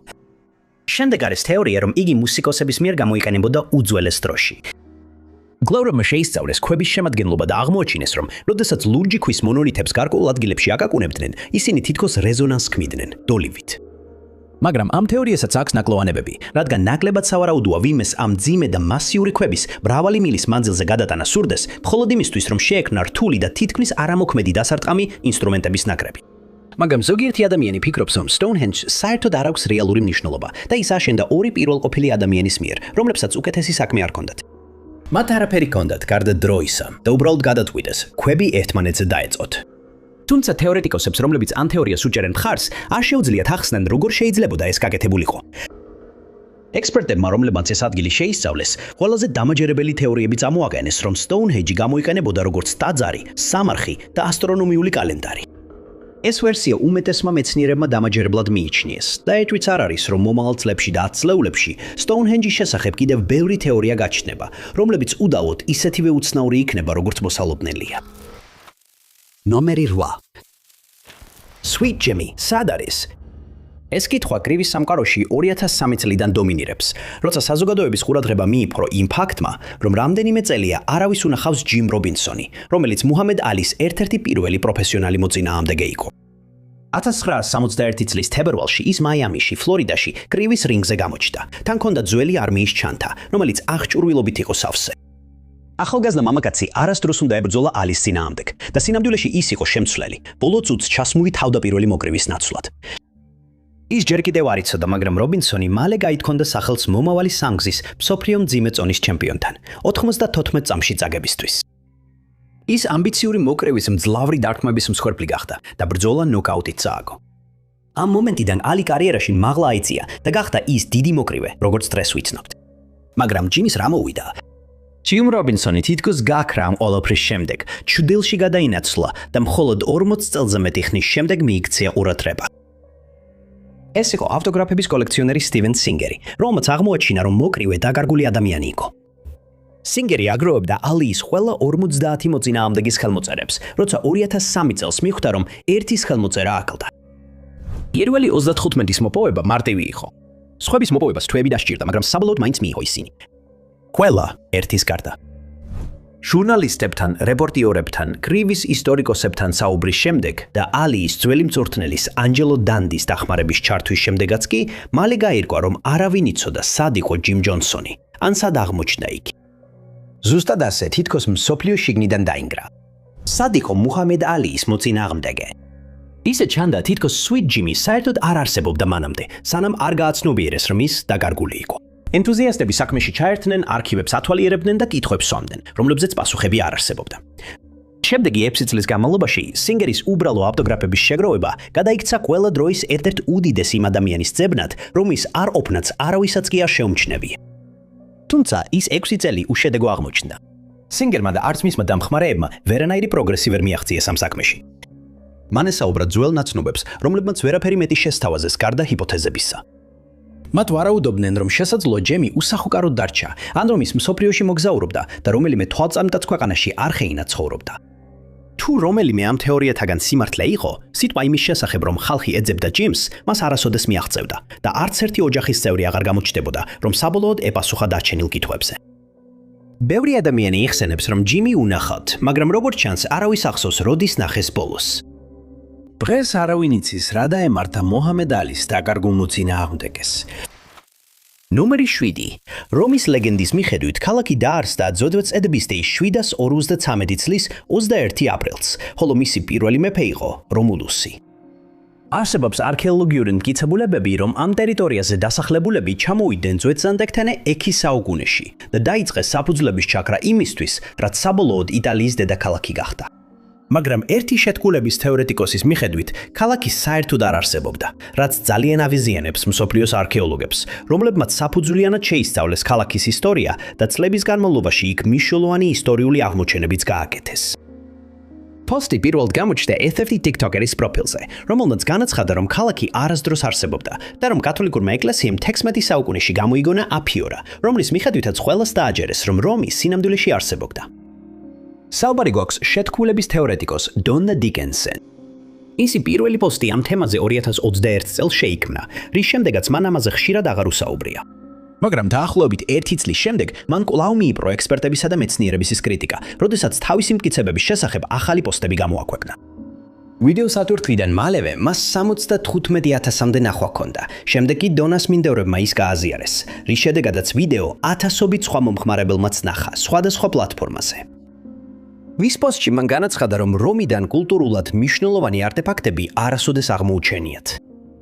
შემდეგ არის თეორია, რომ იგი მუსიკოსების მიერ გამოიყენებოდა უძველეს დროში. გლოვრებმა შეისწავლეს ქვების შემადგენლობა და აღმოაჩინეს, რომ როდესაც ლურჯი ქვის მონოლითებს გარკვეულ ადგილებში აკაკუნებდნენ, ისინი თითქოს რეზონანსს ქმნიდნენ, დოლივით. მაგრამ ამ თეორიასაც აქვს ნაკლოვანებები, რადგან ნაკლებად სავარაუდოა ვინმეს ამ მძიმე და მასიური ქვების მრავალი მილის მანძილზე გადატანა სურდეს, მხოლოდ იმისთვის, რომ შეექმნა რთული და თითქმის არამოქმედი დასარტყამი ინსტრუმენტების ნაკრები. მაგრამ ზოგიერთი ადამიანი ფიქრობს, რომ სტოუნჰენჯს საერთოდ არ აქვს რეალური მნიშვნელობა და ის აშენდა ორი პირველყოფილი ადამიანის მიერ, რომლებსაც უკეთესი საქმე არ ჰქონდათ. მათ არაფერი ჰქონდათ გარდა დროისა და უბრალოდ გადაწყვიტეს, ქვები ერთმანეთზე დაეწოთ. თუმცა თეორეტიკოსებს, რომლებიც ამ თეორიას უჭერენ მხარს, არ შეუძლიათ ახსნან, როგორ შეიძლებოდა ეს გაკეთებულიყო. ექსპერტებმა, რომლებმაც ეს ადგილი შეისწავლეს, ყველაზე დამაჯერებელი თეორიები წამოაყენეს, რომ სტოუნჰენჯი გამოიყენებოდა როგორც ტაძარი, სამარხი და ასტრონომიული კალენდარი. ეს ვერსია უმეტესმა მეცნიერებმა დამაჯერებლად მიიჩნიეს და ეჭვიც არ არის, რომ მომავალ წლებში და 10 წლეულებში სტოუნჰენჯის შესახებ კიდევ ბევრი თეორია გაჩნდება, რომლებიც უდავოდ ისეთივე უცნაური იქნება, როგორც მოსალოდნელია. ნომერი 8. Sweet Jimmy, სად არის? ეს კითხვა კრივის სამყაროში 2003 წლიდან დომინირებს, როცა საზოგადოების ყურადღება მიიპყრო იმ ფაქტმა, რომ რამდენიმე წელია არავის უნახავს ჯიმ რობინსონი, რომელიც მუჰამედ ალის ერთ-ერთი პირველი პროფესიონალი მოწინააღმდეგე იყო. 1961 წლის თებერვალში ის მაიამიში, ფლორიდაში, კრივის რინგზე გამოჩნდა. თან ჰქონდა ძველი არმიის ჩანთა, რომელიც აღჭურვილობით იყო სავსე. ახალგაზრდა მამაკაცი არასდროს უნდა ებრძოლა ალის წინააღმდეგ და სინამდვილეში ის იყო შემცვლელი, ბოლო წუთს ჩასმული თავდაპირველი მოკრივის ნაცვლად. ის ჯერ კიდევ არ იცოდა, მაგრამ რობინსონი მალე გაითქონდა სახელს მომავალი სანგზის მსოფლიო მძიმე წონის ჩემპიონთან 94 წამში წაგებისთვის. ის ამბიციური მოკრევის მძლავრი დარტყმების მსხვერპლი გახდა და ბრძოლა ნოკაუტით წააგო. ამ მომენტიდან ალი კარიერაში მაღლა აიწია და გახდა ის დიდი მოკრივე, როგორც დღეს ვიცნობთ. მაგრამ ჯიმის რა მოვიდა? ჯიმ რობინსონი თითქოს გაქრა ამ ყველაფრის შემდეგ, ჩრდილში გადაინაცვლა და მხოლოდ 40 წელზე მეტი ხნის შემდეგ მიიქცია ყურადღება. ეს იყო ავტოგრაფების კოლექციონერი სტივენ სინგერი, რომელმაც აღმოაჩინა, რომ მოკრივე დაკარგული ადამიანი იყო. სინგერი აგროვებდა ალის ყველა 50 მოწინააღმდეგის ხელმოწერებს, როცა 2003 წელს მიხვდა, რომ ერთის ხელმოწერა აკლდა. პირველი 35-ის მოპოვება მარტივი იყო. სხვების მოპოვებას თვეები დასჭირდა, მაგრამ საბოლოოდ მაინც მიიღო ისინი. ყველა ერთის გარდა. ჟურნალისტებთან, რეპორტიორებთან, კრივის ისტორიკოსებთან საუბრის შემდეგ და ალის ძველი მწვრთნელის ანჯელო დანდის დახმარების ჩართვის შემდეგაც კი მალე გაირკვა, რომ არავინ იცოდა სად იყო ჯიმ ჯონსონი, ან სად აღმოჩნდა იგი. ზუსტად ასე თითქოს მსოფლიო შიგნიდან დაინგრა. სად იყო მუჰამედ ალის მოწინააღმდეგე? ისე ჩანდა, თითქოს Sweet Jimmy საერთოდ არ არსებობდა მანამდე, სანამ არ გააცნობიერეს, რომ ის დაკარგული იყო. ენთუზიასტები საქმეში ჩაერთნენ, არქივებს ათვალიერებდნენ და კითხვებს სვამდნენ, რომლებზეც პასუხები არ არსებობდა. შემდეგი 6 წლის განმავლობაში სინგერის უბრალო ავტოგრაფების შეგროვება გადაიქცა ყველა დროის ერთ-ერთ უდიდეს იმ ადამიანის ძებნად, რომლის არ ყოფნაც არავისაც კი არ შეუმჩნევია. თუმცა ის 6 წელი უშედეგო აღმოჩნდა. სინგერმა და არც მისმა დამხმარეებმა ვერანაირი პროგრესი ვერ მიაღწიეს ამ საქმეში. მან ესაუბრა ძველ ნაცნობებს, რომლებმაც ვერაფერი მეტი შესთავაზეს გარდა ჰიპოთეზებისა. მათ ვარაუდობდნენ, რომ შესაძლოა ჯემი უსახუკაროდ დარჩა, ან რომ ის მსოფლიოში მოგზაურობდა და რომელიმე თვალწამტაც ქვეყანაში არხეინად ცხოვრობდა. თუ რომელიმე ამ თეორიათაგან სიმართლე იყო, სიტყვა იმის შესახებ, რომ ხალხი ეძებდა ჯიმს, მას არასოდეს მიაღწევდა და არც ერთი ოჯახის წევრი აღარ გამოჩნდებოდა, რომ საბოლოოდ ეპასუხა დარჩენილ კითხვებზე. ბევრი ადამიანი იხსენებს, რომ ჯიმი უნახავთ, მაგრამ როგორც ჩანს, არავის ახსოვს, როდის ნახეს ბოლოს. დღეს არავინ იცის, რა დაემართა მოჰამედ ალის დაკარგულ მოწინააღმდეგეს. ნომერი 7. რომის ლეგენდის მიხედვით, ქალაქი დაარსდა ძვედწედების დეის 753 წლის 21 აპრილს, ხოლო მისი პირველი მეფე იყო რომულუსი. არსებობს არქეოლოგიური მტკიცებულებები, რომ ამ ტერიტორიაზე დასახლებულები ჩამოვიდნენ ძვედწანდექთანე 6 საუკუნეში და დაიწყეს საფუძვლების ჩაქრა იმისთვის, რაც საბოლოოდ იტალიის დედაქალაქი გახდა. მაგრამ ერთი შეთქმულების თეორეტიკოსის მიხედვით, ქალაქი საერთოდ არ არსებობდა, რაც ძალიან ავიზიანებს მსოფლიოს არქეოლოგებს, რომლებმაც საფუძვლიანად შეისწავლეს ქალაქის ისტორია და წლების განმავლობაში იქ მნიშვნელოვანი ისტორიული აღმოჩენებიც გააკეთეს. პოსტი პირველად გამოჩნდა ერთ-ერთი TikTokeris პროფილზე, რომელმაც განაცხადა, რომ ქალაქი არასდროს არსებობდა და რომ კათოლიკურმა ეკლესიამ 16 საუკუნეში გამოიგონა აფიორა, რომლის მიხედვითაც ყველას დააჯერეს, რომ რომი სინამდვილეში არსებობდა. საუბარი გვაქვს შეთქმულების თეორეტიკოს დონა დიკენსენ. ისი პირველი პოსტი ამ თემაზე 2021 წელს შეიქმნა, რის შემდეგაც მან ამაზე ხშირად აღარ უსაუბრია. მაგრამ დაახლოებით 1 წლის შემდეგ მან კვლავ მიიპყრო ექსპერტებისა და მეცნიერების კრიტიკა, როდესაც თავისი მტკიცებების შესახებ ახალი პოსტები გამოაქვეყნა. ვიდეოს ატვირთვიდან მალევე მას 75,000-მდე ნახვა ჰქონდა. შემდეგ კი დონას მინდევრებმა ის გააზიარეს, რის შედეგადაც ვიდეო ათასობით სხვა მომხმარებელმაც ნახა სხვადასხვა პლატფორმაზე. ვის პოსტში მან განაცხადა, რომ რომიდან კულტურულად მნიშვნელოვანი არტეფაქტები არასოდეს აღმოუჩენიათ.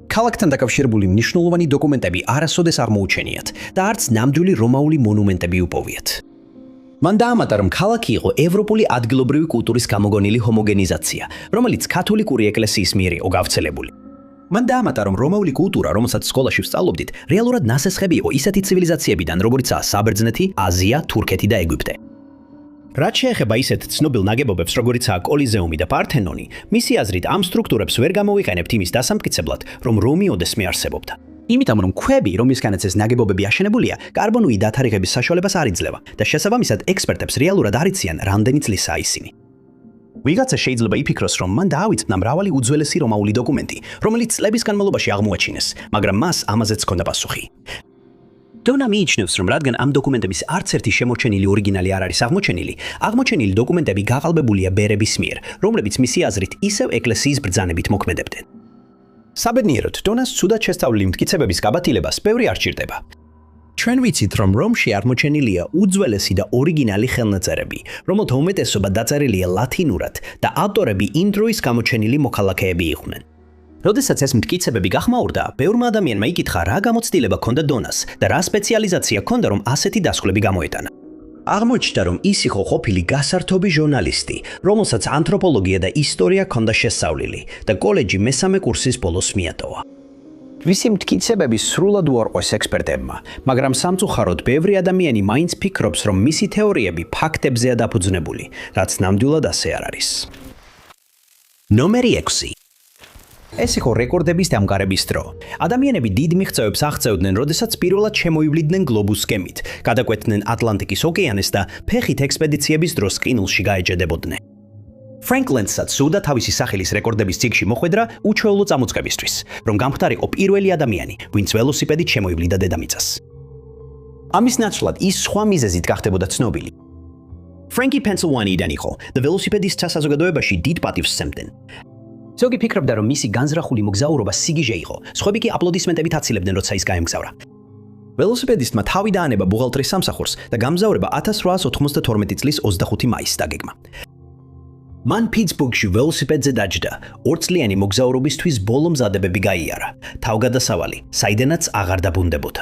ქალაქთან დაკავშირებული მნიშვნელოვანი დოკუმენტები არასოდეს აღმოუჩენიათ და არც ნამდვილი რომაული მონუმენტები უპოვიათ. მან დაამატა, რომ ქალაქი იყო ევროპული ადგილობრივი კულტურის გამოგონილი ჰომოგენიზაცია, რომელიც კათოლიკური ეკლესიის მიერ იყო გავრცელებული. მან დაამატა, რომ რომაული კულტურა, რომელსაც სკოლაში ვსწავლობდით, რეალურად ნასესხები იყო ისეთი ცივილიზაციებიდან, როგორიცაა საბერძნეთი, აზია, თურქეთი და ეგვიპტე. რაც შეეხება ისეთ ცნობილ ნაგებობებს, როგორიცაა კოლიზეუმი და პართენონი, მისი აზრით ამ სტრუქტურებს ვერ გამოვიყენებთ იმის დასამტკიცებლად, რომ რომი ოდესმე არსებობდა. იმიტომ რომ ქვები, რომლისგანაც ეს ნაგებობები აშენებულია, კარბონული დათარიღების საშუალებას არ იძლევა და შესაბამისად ექსპერტებს რეალურად არ იციან, რამდენი წლისაა ისინი. ვიღაცა შეიძლება იფიქროს, რომ მან დაავიწყდა მრავალი უძველესი რომაული დოკუმენტი, რომელიც წლების განმავლობაში აღმოაჩინეს, მაგრამ მას ამაზეც ჰქონდა პასუხი. დონა მიიჩნევს, რომ რადგან ამ დოკუმენტების არც ერთი შემორჩენილი ორიგინალი არ არის აღმოჩენილი დოკუმენტები გაყალბებულია ბერების მიერ, რომლებიც მისი აზრით ისევ ეკლესიის ბრძანებით მოქმედებდნენ. საბედნიეროდ, დონას ცუდად შესწავლილი მტკიცებების გაბათილებას ბევრი არ სჭირდება. ჩვენ ვიცით, რომ რომში აღმოჩენილია უძველესი და ორიგინალი ხელნაწერები, რომელთა უმეტესობა დაწერილია ლათინურად და ავტორები იმ დროის გამოჩენილი მოქალაქეები იყვნენ. როდესაც ეს მტკიცებები გახმაურდა, ბევრმა ადამიანმა იკითხა, რა გამოცდილება ჰქონდა დონას და რა სპეციალიზაცია ჰქონდა, რომ ასეთი დასკვნები გამოეტანა. აღმოჩნდა, რომ ის იყო ყოფილი გასართობი ჟურნალისტი, რომელსაც ანთროპოლოგია და ისტორია ჰქონდა შესწავლილი და კოლეჯი მესამე კურსის ბოლოს მიატოვა. ვისი მტკიცებები სრულად უარყვეს ექსპერტებმა, მაგრამ სამწუხაროდ ბევრი ადამიანი მაინც ფიქრობს, რომ მისი თეორიები ფაქტებზეა დაფუძნებული, რაც ნამდვილად ასე არ არის. ნომერი 6. ეს იყო რეკორდების დამყარების დრო. ადამიანები დიდ მიღწევებს აღწევდნენ, როდესაც პირველად შემოივლიდნენ გლობუს გემით, გადაკვეთდნენ ატლანტიკის ოკეანეს და ფეხით ექსპედიციების დროს ყინულში გაეჯედებოდნენ. ფრენკლენსაც სურდა თავისი სახელის რეკორდების წიგნში მოხვედრა უჩვეულო წამოწყებისთვის, რომ გამხდარიყო პირველი ადამიანი, ვინც ველოსიპედით შემოივლიდა დედამიწას. ამის ნაცვლად ის სხვა მიზეზით გახდებოდა ცნობილი. ფრენკი პენსილვანიიდან იყო და ველოსიპედისტთა საზოგადოებაში დიდ პატივს სცემდნენ. ზოგი ფიქრობდა, რომ მისი განზრახული მოგზაურობა სიგიჟე იყო, სხვები კი აპლოდისმენტებით აცილებდნენ, როცა ის გაემგზავრა. ველოსიპედისტმა თავი დაანება ბუღალტრის სამსახურს და გამგზავრება 1892 წლის 25 მაისს დაგეგმა. მან პიტსბურგში ველოსიპედზე დაჯდა, ორწლიანი მოგზაურობისთვის ბოლო მზადებები გაიარა, თავგადასავალი, საიდანაც აღარ დაბრუნდებოდა.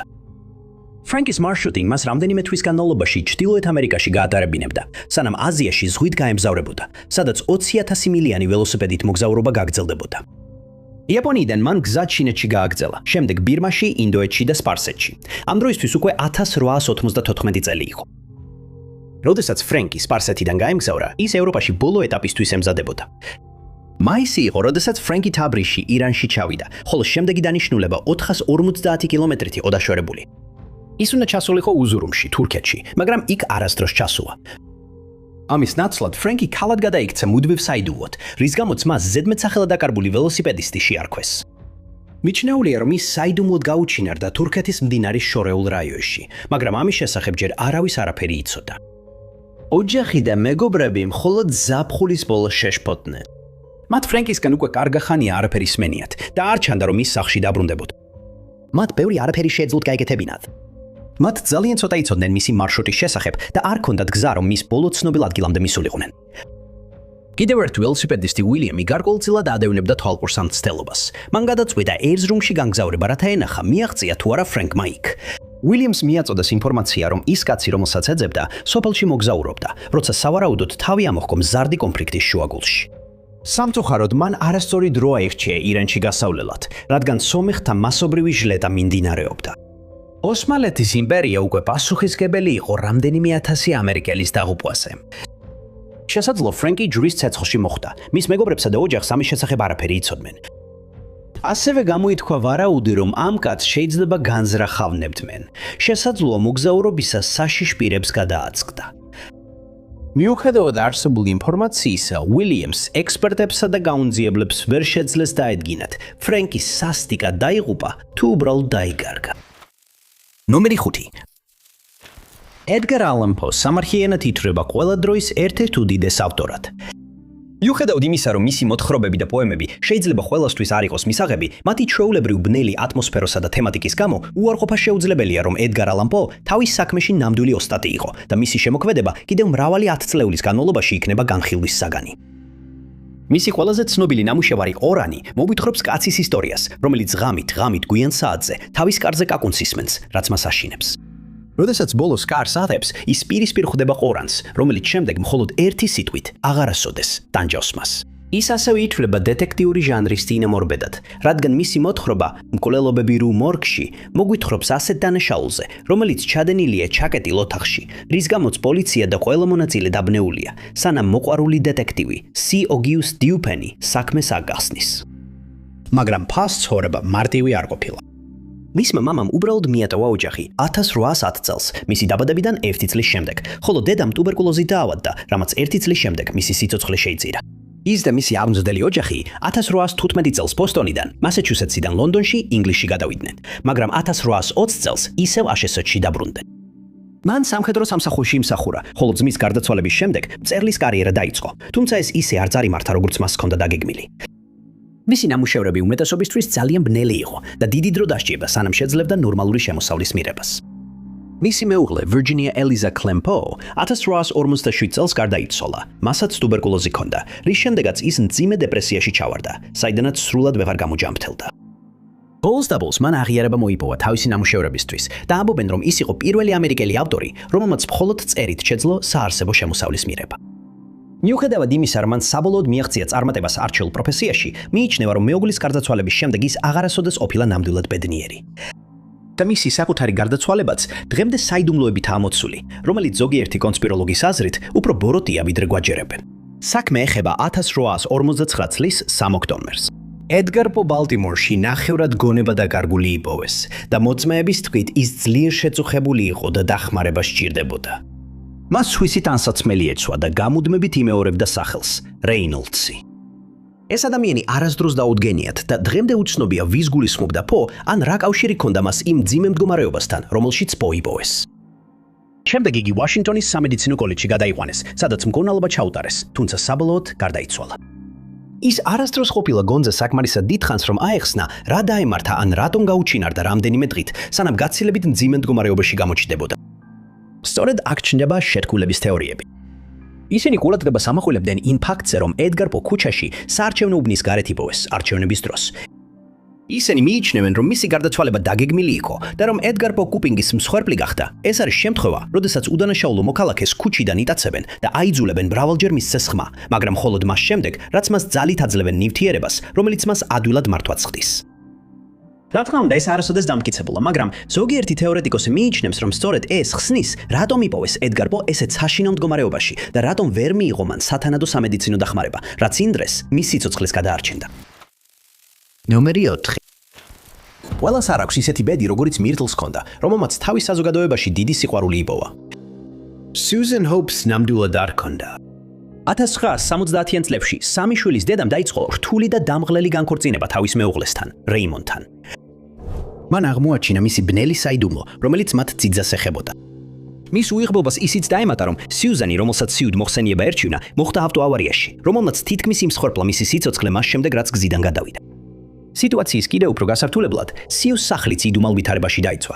ფრენკის მარშრუტი მას რამდენიმე თვის განმავლობაში ჩრდილოეთ ამერიკაში გაატარებინებდა, სანამ აზიაში ზღვით გაემგზავრებოდა, სადაც 20,000 მილიანი ველოსიპედით მოგზაურობა გაგრძელდებოდა. იაპონიიდან მან გზა ჩინეთში გააგრძელა, შემდეგ ბირმაში, ინდოეთში და სპარსეთში. ამ დროისთვის უკვე 1894 წელი იყო. როდესაც ფრენკი სპარსეთიდან გაემგზავრა, ის ევროპაში ბოლო ეტაპისთვის ემზადებოდა. მაისი იყო, როდესაც ფრენკი თაბრისში, ირანში ჩავიდა, ხოლო შემდეგი დანიშნულება 450 კილომეტრით იყო დაშორებული. ის უნდა ჩასულიყო უზურუმში, თურქეთში, მაგრამ იქ არასდროს ჩასულა. ამის ნაცვლად ფრენკი ქალად გადაიქცა მუდმივ საიდუმლოდ, რის გამოც მას ზედმეტსახელად დაკარგული ველოსიპედისტი შეარქვეს. მიჩნეულია, რომ ის საიდუმლოდ გაუჩინარდა თურქეთის მდინარის შორეულ რაიონში, მაგრამ ამის შესახებ ჯერ არავის არაფერი იცოდა. ოჯახი და მეგობრები მხოლოდ ზაფხულის ბოლოს შეშფოთდნენ. მათ ფრენკისგან უკვე კარგა ხანია არაფერი სმენიათ და არ ჩანდა, რომ ის სახლში დაბრუნდებოდა. მათ ბევრი არაფერი შეეძლოთ გაეკეთებინათ. მათ ძალიან ცოტა იცოდნენ მისი მარშრუტის შესახებ და არ ჰქონდათ გზა, რომ მის ბოლო ცნობილ ადგილამდე მისულიყვნენ. კიდევ ერთ ველოსიპედისტი უილიამი გარკვეულწილად ადევნებდა თვალყურს ამ მცდელობას. მან გადაწყვიტა ერზრუმში განგზავრება, რათა ენახა მიაღწია თუ არა ფრენკმა იქ. უილიამს მიაწოდეს ინფორმაცია, რომ ის კაცი, რომელსაც ეძებდა, სოფელში მოგზაურობდა, როცა სავარაუდოდ თავი ამოჰკო მზარდი კონფლიქტის შუაგულში. სამწუხაროდ მან არასწორი დრო აირჩია ირანში გასავლელად, რადგან სომეხთა მასობრივი ჟლეტა მიმდინარეობდა. ოსმალეთის იმპერია უკვე პასუხისმგებელი იყო რამდენიმე ათასი ამერიკელის დაღუპვაზე. შესაძლოა ფრენკი ჯვრის ცეცხლში მოხვდა, მის მეგობრებსა და ოჯახს ამის შესახებ არაფერი იცოდნენ. ასევე გამოითქვა ვარაუდი, რომ ამ კაცს შეიძლება განზრახავნებდნენ. შესაძლოა მოგზაურობისას საშიშ პირებს გადააწყდა. მიუხედავად არსებული ინფორმაციისა, უილიამს ექსპერტებსა და გაუნძიებლებს ვერ შეძლეს დაედგინათ, ფრენკი სასტიკად დაიღუპა თუ უბრალოდ დაიკარგა. ნომერი 5. ედგარ ალან პო სამარხიანად ითვლება ყველა დროის ერთ-ერთ უდიდეს ავტორად. მიუხედავად იმისა, რომ მისი მოთხრობები და პოემები შეიძლება ყველასთვის არ იყოს მისაღები, მათი ჩვეულებრივ ბნელი ატმოსფეროსა და თემატიკის გამო უარყოფა შეუძლებელია, რომ ედგარ ალან პო თავის საქმეში ნამდვილი ოსტატი იყო და მისი შემოქმედება კიდევ მრავალი 10 წლეულის განმავლობაში იქნება განხილვის საგანი. მისი ყველაზე ცნობილი ნამუშევარი ორანი მოგვითხრობს კაცის ისტორიას, რომელიც ღამით გვიან საათზე თავის კარზე კაკუნს ისმენს, რაც მას აშინებს. როდესაც ბოლოს კარს ატებს, ის პირისპირ ხვდება ყორანს, რომელიც შემდეგ მხოლოდ ერთი სიტყვით აღარასოდეს ტანჯავს მას. ის ასევე ითვლება დეტექტიური ჟანრის წინამორბედად, რადგან მისი მოთხრობა მკვლელობები რუ მორგში მოგვითხრობს ასეთ დანაშაულზე, რომელიც ჩადენილია ჩაკეტილ ოთახში, რის გამოც პოლიცია და ყველა მონაწილე დაბნეულია, სანამ მოყვარული დეტექტივი სი ოგიუს დიუპენი საქმეს აგახსნის. მაგრამ ფას ცხოვრება მარტივი არ ყოფილა. მისმა მამამ უბრალოდ მიატოვა ოჯახი 1810 წელს, მისი დაბადებიდან 1 წლის შემდეგ, ხოლო დედამ ტუბერკულოზით დაავადდა, რამაც 1 წლის შემდეგ მისი სიცოცხლე შეიწირა. ის და მისი აღმზრდელი ოჯახი 1815 წელს ბოსტონიდან, მასაჩუსეტსიდან ლონდონში, ინგლისში გადავიდნენ, მაგრამ 1820 წელს ისევ აშშ-ში დაბრუნდნენ. მან სამხედრო სამსახურში იმსახურა, ხოლო ძმის გარდაცვალების შემდეგ მწერლის კარიერა დაიწყო, თუმცა ეს ისე არ წარიმართა, როგორც მას ჰქონდა დაგეგმილი. მისი ნამუშევრები უმეტესობისთვის ძალიან ბნელი იყო და დიდი დრო დასჭირდა, სანამ შეძლებდა ნორმალური შემოსავლის მიღებას. მისი მეუღლე ვირჯინია ელიზა კლემ პო 1847 წელს გარდაიცვალა, მასაც ტუბერკულოზი ჰქონდა, რის შემდეგაც ის მძიმე დეპრესიაში ჩავარდა, საიდანაც სრულად ვეღარ გამოჯამრთელდა. ბოლოს მან აღიარება მოიპოვა თავისი ნამუშევრებისთვის და ამბობენ, რომ ის იყო პირველი ამერიკელი ავტორი, რომელმაც მხოლოდ წერით შეძლო საარსებო შემოსავლის მიღება. მიუხედავად იმისა, რომ მან საბოლოოდ მიაღწია წარმატებას არჩეულ პროფესიაში, მიიჩნევა, რომ მეუღლის გარდაცვალების შემდეგ ის აღარასოდეს ყოფილა ნამდვილად ბედნიერი. და მისი საკუთარი გარდაცვალებაც დღემდე საიდუმლოებითაა მოცული, რომელიც ზოგიერთი კონსპიროლოგის აზრით უფრო ბოროტია, ვიდრე გვაჯერებენ. საქმე ეხება 1859 წლის 3 ოქტომბერს. ედგარ პო ბალტიმორში ნახევრად გონება დაკარგული იპოვეს და მოწმეების თქმით ის ძლიერ შეწუხებული იყო და დახმარება სჭირდებოდა. მას სვისი ტანსაცმელი ეცვა და გამუდმებით იმეორებდა სახელს რეინოლდსი. ეს ადამიანი არასდროს დაუდგენიათ და დღემდე უცნობია ვის გულისხმობდა პო ან რა კავშირი ჰქონდა მას იმ მძიმე მდგომარეობასთან, რომელშიც პო იპოვეს. შემდეგ იგი ვაშინგტონის სამედიცინო კოლეჯში გადაიყვანეს, სადაც მკურნალობა ჩაუტარეს, თუმცა საბოლოოდ გარდაიცვალა. ის არასდროს ყოფილა გონზე საკმარისად დიდხანს, რომ აეხსნა, რა დაემართა ან რატომ გაუჩინარდა რამდენიმე დღით, სანამ გაცილებით მძიმე მდგომარეობაში გამოჩნდებოდა. სწორედ აქ ჩნდება შეთქმულების თეორიები. ისინი ყურადღებას ამახვილებდნენ იმ ფაქტზე, რომ ედგარ პო ქუჩაში საარჩევნო უბნის გარეთ იპოვეს არჩევნების დროს. ისინი მიიჩნევენ, რომ მისი გარდაცვალება დაგეგმილი იყო და რომ ედგარ პო კუპინგის მსხვერპლი გახდა. ეს არის შემთხვევა, როდესაც udანაშაულო მოქალაქეს ქუჩიდან იტაცებენ და აიძულებენ მრავალჯერ მისცეს ხმა, მაგრამ მხოლოდ მას შემდეგ, რაც მას ძალით აძლევენ ნივთიერებას, რომელიც მას ადვილად მართვაც ხდის. რა თქმა უნდა, ეს არასოდეს დამტკიცებულა, მაგრამ ზოგიერთი თეორეტიკოსი მიიჩნევს, რომ სწორედ ეს ხსნის, რატომ იპოვეს ედგარ პო ესეთ საშინაო მდგომარეობაში და რატომ ვერ მიიღო მან სათანადო სამედიცინო დახმარება, რაც იმ დღეს მის სიცოცხლეს გადაარჩენდა. ნომერი 4. ყველას არ აქვს ისეთი ბედი, როგორიც მირტლს ჰქონდა, რომელმაც თავის საზოგადოებაში დიდი სიყვარული იპოვა. Susan Hope's ნამდვილად არ ჰქონდა. 1970-იან წლებში სამი შვილის დედამ დაიწყო რთული და დამღლელი განქორწინება თავის მეუღლესთან, რეიმონდთან. მან აღმოაჩინა მისი ბნელი საიდუმლო, რომელიც მათ ძიძას ეხებოდა. მის უიღბლობას ისიც დაემატა, რომ სიუზანი, რომელსაც სიუდ მოხსენება ერჩივნა, მოხდა ავტოავარიაში, რომელმაც თითქმის იმსხვერპლა მისი სიცოცხლე მას შემდეგ, რაც გზიდან გადავიდა. სიტუაციის კიდევ უფრო გასართულებულად, სიუს სახლიც იდუმალ ვითარებაში დაიცვა.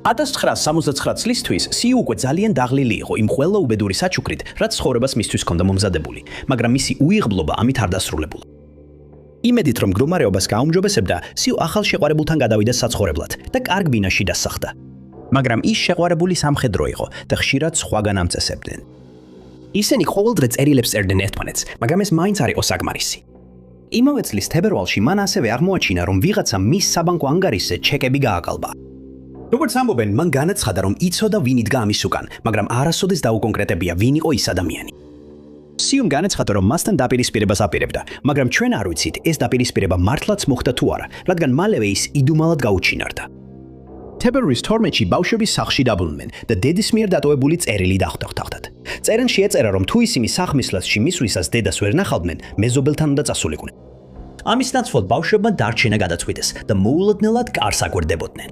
1979 წლისთვის სიუ უკვე ძალიან დაღლილი იყო იმ ყველა უბედური საჩუქრით, რაც ცხოვრებას მისთვის ჰქონდა მომზადებული, მაგრამ მისი უიღბლობა ამით არ დასრულებულა. იმედით, რომ მდგომარეობას გააუმჯობესებდა, სიუ ახალ შეყვარებულთან გადავიდა საცხოვრებლად და კარგ ბინაში დასახლდა. მაგრამ ის შეყვარებული სამხედრო იყო და ხშირად სხვაგან ამწესებდნენ. ისინი ყოველდღე წერილებს წერდნენ ერთმანეთს, მაგრამ ეს მაინც არ იყო საკმარისი. იმავე წლის თებერვალში მან ასევე აღმოაჩინა, რომ ვიღაცამ მის საბანკო ანგარიშზე ჩეკები გააკალბა. როგორც ამბობენ, მან განაცხადა, რომ იცოდა ვინ იდგა ამის უკან, მაგრამ არასოდეს დაუკონკრეტებია, ვინ იყო ის ადამიანი. სიუმ განაცხადა, რომ მასთან დაპირისპირებას აპირებდა, მაგრამ ჩვენ არ ვიცით, ეს დაპირისპირება მართლაც მოხდა თუ არა, რადგან მალევე ის იდუმალად გაუჩინარდა. თებერვლის 12-ში ბავშვები სახლში დაბრუნდნენ და დედის მიერ დატოვებული წერილი დახვდათ. წერილში ეწერა, რომ თუ ისინი სახმისლასში მისვლისას დედას ვერ ნახავდნენ, მეზობელთან უნდა წასულიყვნენ. ამის ნაცვლად ბავშვებმა დარჩენა გადაწყვიტეს და მოულოდნელად კარს აკვირდებოდნენ.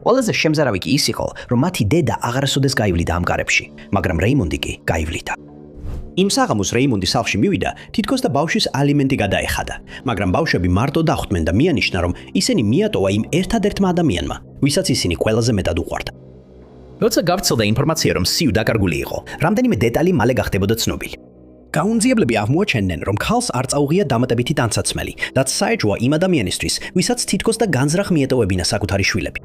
ყველაზე შემზარავი კი ის იყო, რომ მათი დედა აღარასოდეს გაივლიდა ამ კარებში, მაგრამ რეიმონდი კი გაივლიდა. იმ საღამოს რეიმონდი სახლში მივიდა, თითქოს და ბავშვის ალიმენტი გადაეხადა, მაგრამ ბავშვები მარტო დახვდნენ და მიანიშნა, რომ ისინი მიატოვა იმ ერთადერთმა ადამიანმა, ვისაც ისინი ყველაზე მეტად უყვარდა. როცა გავრცელდა ინფორმაცია, რომ სიუ დაკარგული იყო, რამდენიმე დეტალი მალე გახდებოდა ცნობილი. გაუნძიებლები აღმოაჩენდნენ, რომ ქალს არ წაუღია დამატებითი ტანსაცმელი, რაც საეჭვოა იმ ადამიანისთვის, ვისაც თითქოს და განზრახ მიეტოვებინა საკუთარი შვილები.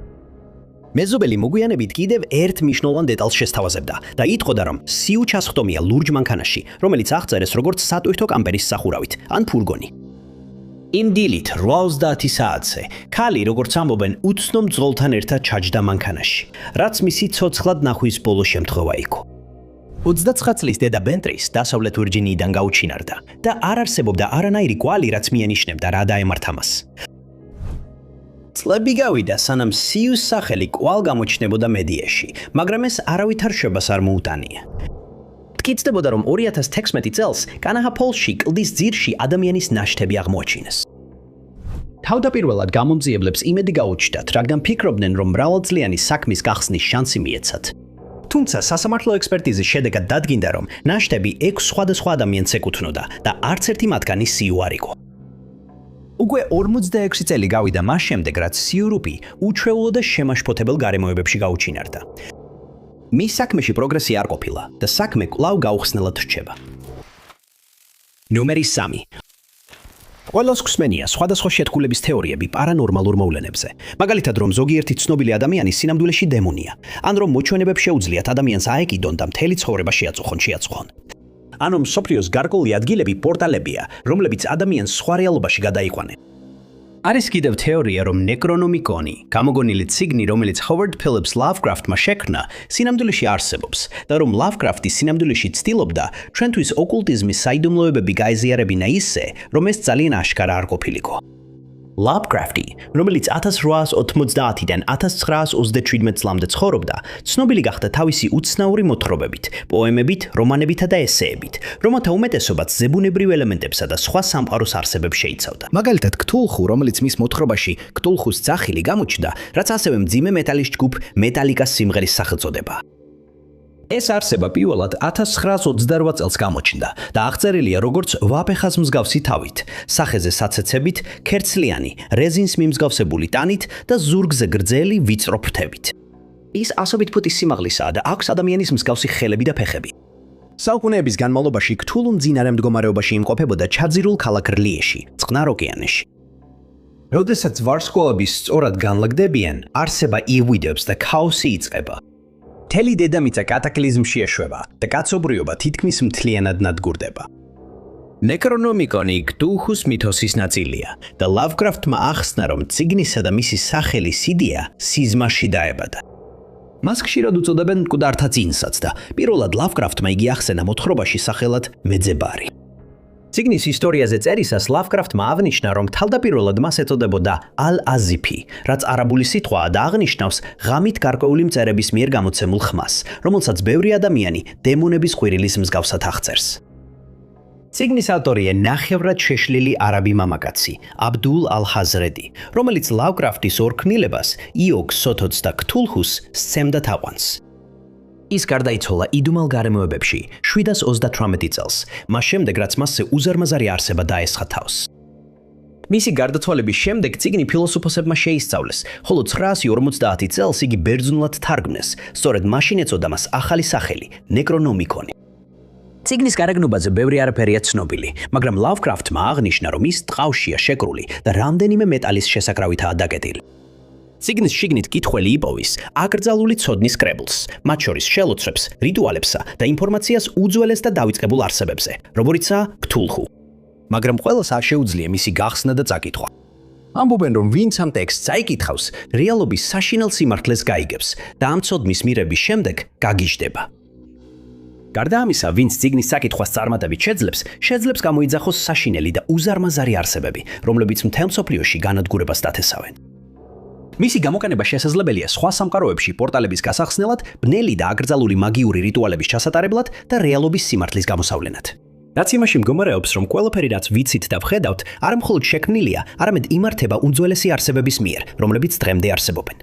მეზობელი მოგვიანებით კიდევ ერთ მნიშვნელოვან დეტალს შესთავაზებდა და იტყოდა, რომ სიუ ჩასხდომია ლურჯ მანქანაში, რომელიც აღწერეს როგორც სატვირთო კამპერის სახურავით ან ფურგონი. იმ დილით 8:30 საათზე ქალი, როგორც ამბობენ, უცნობ ძღოლთან ერთად ჩაჯდა მანქანაში, რაც მისი ცოცხლად ნახვის ბოლო შემთხვევა იყო. 29 წლის დედა ბენტრის დასავლეთ ვირჯინიიდან გაუჩინარდა და არ არსებობდა არანაირი კვალი, რაც მიანიშნებდა რა დაემართა მას. წლები გავიდა, სანამ სიუს სახელი კვალ გამოჩნდებოდა მედიაში, მაგრამ ეს არავითარ შვებას არ მოუტანია. მტკიცდებოდა, რომ 2016 წელს კანაჰა-ფოლსში კლდის ძირში ადამიანის ნაშთები აღმოაჩინეს. თავდაპირველად გამომძიებლებს იმედი გაუჩნდათ, რადგან ფიქრობდნენ, რომ მრავალწლიანი საქმის გახსნის შანსი მიეცათ. თუმცა სასამართლო ექსპერტიზის შედეგად დადგინდა, რომ ნაშთები 6 სხვადასხვა ადამიანს ეკუთვნოდა და არც ერთი მათგანი სიუ არ იყო. უკვე 46 წელი გავიდა მას შემდეგ, რაც სიურუპი უჩვეულო და შემაშფოთებელ გარემოებებში გაუჩინარდა. მის საქმეში პროგრესი არ ყოფილა და საქმე კვლავ გაუხსნელად რჩება. ნომერი 3. ყველას გვსმენია სხვადასხვა შეთქმულების თეორიები პარანორმალურ მოვლენებზე. მაგალითად, რომ ზოგიერთი ცნობილი ადამიანი სინამდვილეში დემონია, ან რომ მოჩვენებებს შეუძლიათ ადამიანს აეკიდონ და მთელი ცხოვრება შეაწუხონ. ან რომ სოფლიოს გარკვეული ადგილები პორტალებია, რომლებიც ადამიანს სხვა რეალობაში გადაიყვანენ. არის კიდევ თეორია, რომ ნეკრონომიკონი, გამოგონილი ციგნი, რომელიც ჰოვარდ ფილიპს ლავკრაფტმა შექმნა, სინამდვილეში არსებობს და რომ ლავკრაფტი სინამდვილეში ცდილობდა ჩვენთვის ოკულტიზმის საიდუმლოებები გაეზიარებინა ისე, რომ ეს ძალიან აშკარა არ ყოფილიყო. ლავკრაფტი, რომელიც 1890-დან 1927 წლამდე ცხოვრობდა, ცნობილი გახდა თავისი უცნაური მოთხრობებით, პოემებით, რომანებითა და ესეებით, რომელთა უმეტესობაც ზებუნებრივ ელემენტებსა და სხვა სამყაროს არსებებს შეიცავდა. მაგალითად, ქტულხუ, რომელიც მის მოთხრობაში ქტულხუს ძახილი გამოჩნდა, რაც ასევე მძიმე მეტალის ჯგუფ მეტალიკას სიმღერის სახელწოდება. ეს არსება პირველად 1928 წელს გამოჩნდა და აღწერილია როგორც ვაფეხას მსგავსი თავით, სახეზე საცეცებით, ქერცლიანი, რეზინს მიმსგავსებული ტანით და ზურგზე გრძელი ვიწრო ფრთებით. ის 100 ფუტის სიმაღლისაა და აქვს ადამიანის მსგავსი ხელები და ფეხები. საუკუნეების განმავლობაში ქთულუ მძინარე მდგომარეობაში იმყოფებოდა ჩაძირულ ქალაქ რლიეში, წყნარ ოკეანეში. როდესაც ვარსკვლავები სწორად განლაგდებიან, არსება ივიდებს და ქაოსი იწყება. მთელი დედამიწა კატაკლიზმში ეშვება და კაცობრიობა თითქმის მთლიანად ნადგურდება. ნეკრონომიკონი კთულჰუს მითოსის ნაწილია და ლავკრაფტმა ახსნა, რომ წიგნისა და მისი სახელის იდეა სიზმარში დაებადა. მას ხშირად უწოდებენ მკვდართა წინსაც და პირველად ლავკრაფტმა იგი ახსენა მოთხრობაში სახელად მეძებარი. წიგნის ისტორიაზე წერისას ლავკრაფტმა აღნიშნა, რომ თავდაპირველად მას ეწოდებოდა ალ-აზიფი, რაც არაბული სიტყვაა და აღნიშნავს ღამით გარკვეული მწერების მიერ გამოცემულ ხმას, რომელსაც ბევრი ადამიანი დემონების ყვირილის მსგავსად აღწერს. წიგნის ავტორია ნახევრად შეშლილი არაბი მამაკაცი, აბდულ ალ-ჰაზრედი, რომელიც ლავკრაფტის ორქმნილებას იოგს, სოთოც და ქთულჰუს სცემდა თაყვანს. ის გარდაიცვალა იდუმალ გარემოებებში 738 წელს, მას შემდეგ რაც მასზე უზარმაზარი არსება დაესხა თავს. მისი გარდაცვალების შემდეგ წიგნი ფილოსოფოსებმა შეისწავლეს, ხოლო 950 წელს იგი ბერძნულად თარგმნეს, სწორედ მაშინ ეწოდა მას ახალი სახელი, ნეკრონომიკონი. წიგნის გარეგნობაზე ბევრი არაფერია ცნობილი, მაგრამ ლავკრაფტმა აღნიშნა, რომ ის ტყავშია შეკრული და რამდენიმე მეტალის შესაკრავითაა დაკეტილი. წიგნის შიგნით კითხველი იპოვის აკრძალული ცოდნის კრებულს, მათ შორის შელოცვებს, რიტუალებსა და ინფორმაციას უძველეს და დავიწყებულ არსებებზე, როგორიცაა ქთულჰუ. მაგრამ ყველას არ შეუძლია მისი გახსნა და წაკითხვა. ამბობენ, რომ ვინც ამ ტექსტს წაიკითხავს, რეალობის საშინელ სიმართლეს გაიგებს და ამ ცოდნის მირების შემდეგ გაგიჟდება. გარდა ამისა, ვინც წიგნის საკითხვას წარმატებით შეძლებს გამოიძახოს საშინელი და უზარმაზარი არსებები, რომლებიც მთელ მსოფლიოში განადგურებას დათესავენ. მისი გამოკანება შესაძლებელია სხვა სამყაროებში პორტალების გასახსნელად, ბნელი და აკრძალული მაგიური რიტუალების ჩასატარებლად და რეალობის სიმართლის გამოსავლენად. რაც იმაში მდგომარეობს, რომ ყველაფერი რაც ვიცით და ვხედავთ, არა მხოლოდ შექმნილია, არამედ იმართება უძველესი არსებების მიერ, რომლებიც დღემდე არსებობენ.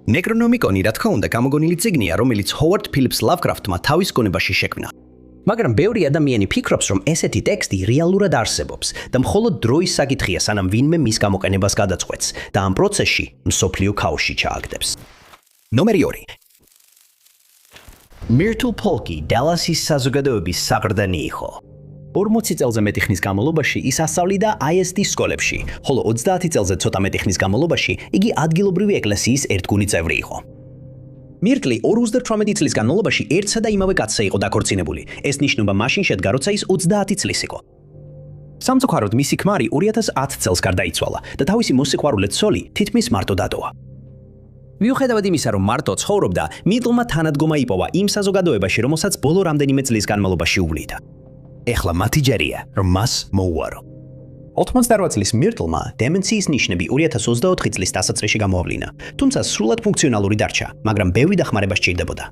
ნეკრონომიკონი, რა თქმა უნდა, გამოგონილი წიგნია, რომელიც ჰოვარდ ფილიპს ლავკრაფტმა თავის გონებაში შექმნა. მაგრამ ბევრი ადამიანი ფიქრობს, რომ ესეთი ტექსტი რეალურად არსებობს და მხოლოდ დროის საკითხია, სანამ ვინმე მის გამოყენებას გადაწყვეტს და ამ პროცესში მსოფლიო ქაოსში ჩააგდებს. ნომერი 2. მირტლ პოლკი დალასის საზოგადოების საყრდენი იყო. 40 წელზე მეტი ხნის განმავლობაში ის ასწავლიდა ISD სკოლებში, ხოლო 30 წელზე ცოტა მეტი ხნის განმავლობაში იგი ადგილობრივი ეკლესიის ერთგუნი წევრი იყო. მირტლი 48 წლის განმავლობაში ერთსა და იმავე კაცზე იყო დაქორწინებული. ეს ნიშნობა მაშინ შედგა, როცა ის 30 წლის იყო. სამწუხაროდ მისი ქმარი 2010 წელს გარდაიცვალა და თავისი მოსიყვარულე ცოლი თითქმის მარტო დატოვა. მიუხედავად იმისა, რომ მარტო ცხოვრობდა, მირტლმა თანადგომა იპოვა იმ საზოგადოებაში, რომელსაც ბოლო რამდენიმე წლის განმავლობაში უვლიდა. ეხლა მათი ჯერია, რომ მას მოუარო. 88 წლის მირტლმა დემენციის ნიშნები 2024 წლის დასაწყისში გამოავლინა, თუმცა სრულად ფუნქციონალური დარჩა, მაგრამ ბევრი დახმარება სჭირდებოდა.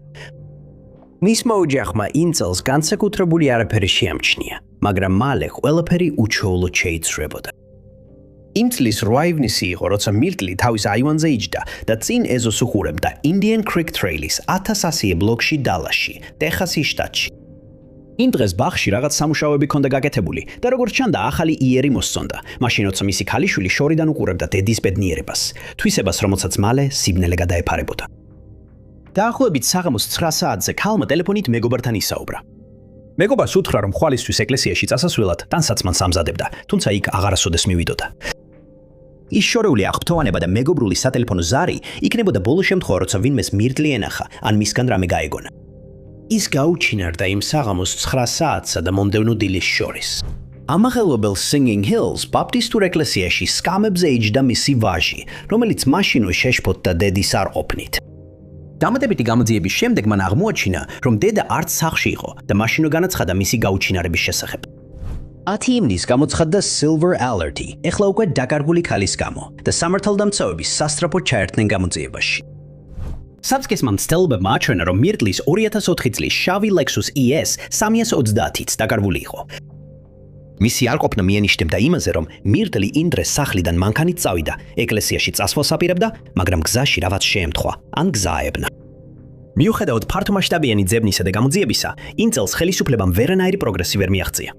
მისმა ოჯახმა იმ წელს განსაკუთრებული არაფერი შეამჩნია, მაგრამ მალე ყველაფერი უჩვეულოდ შეიცვლებოდა. იმ წლის 8 ივნისი იყო, როცა მირტლი თავის აივანზე იჯდა და წინ ეზოს უხურებდა Indian Creek Trail-ის 1100 ბლოკში დალასში, ტეხასის შტატში. იმ დღეს ბაღში რაღაც სამუშაოები ჰქონდა გაკეთებული და როგორც ჩანდა, ახალი იერი მოსწონდა. მაშინ როცა მისი ქალიშვილი შორიდან უყურებდა დედის ბედნიერებას, თვისებას, რომელსაც მალე სიბნელე გადაეფარებოდა. დაახლოებით საღამოს 9 საათზე ქალმა ტელეფონით მეგობართან ისაუბრა. მეგობარს უთხრა, რომ ხვალისთვის ეკლესიაში წასასვლელად ტანსაცმელს ამზადებდა, თუმცა იქ აღარასოდეს მივიდოდა. ის შორეული აღფრთოვანება და მეგობრული სატელეფონო ზარი იქნებოდა ბოლო შემთხვევა, როცა ვინმეს მირტლი ენახა, ან მისგან რამე გაეგონა. ის გაუჩინარდა იმ საღამოს 9 საათსა და მომდევნო დილის შორის. ამაღელობელ Singing Hills ბაპტისტურ ეკლესიაში სკამებზე იჯდა მისი ვაჟი, რომელიც მაშინვე შეშფოთდა დედის არ ყოფნით. დამატებითი გამოძიების შემდეგ მან აღმოაჩინა, რომ დედა არც სახლში იყო და მაშინვე განაცხადა მისი გაუჩინარების შესახებ. 10 ივნისს გამოცხადდა Silver Alert-ი, ეხლა უკვე დაკარგული ქალის გამო და სამართალდამცავების სასტრაფოდ ჩაერთნენ გამოძიებაში. საბჭოს მცდელობებმა აჩვენა, რომ მირტლის 2004 წლის შავი Lexus ES 330-იც დაკარგული იყო. მისი არყოფნა მიანიშნებდა იმაზე, რომ მირტლი იმ დღეს სახლიდან მანქანით წავიდა, ეკლესიაში წასვლას აპირებდა, მაგრამ გზაში რაღაც შეემთხვა, ან გზა აებნა. მიუხედავად ფართომასშტაბიანი ძებნისა და გამოძიებისა, იმ წელს ხელისუფლებამ ვერანაირი პროგრესი ვერ მიაღწია.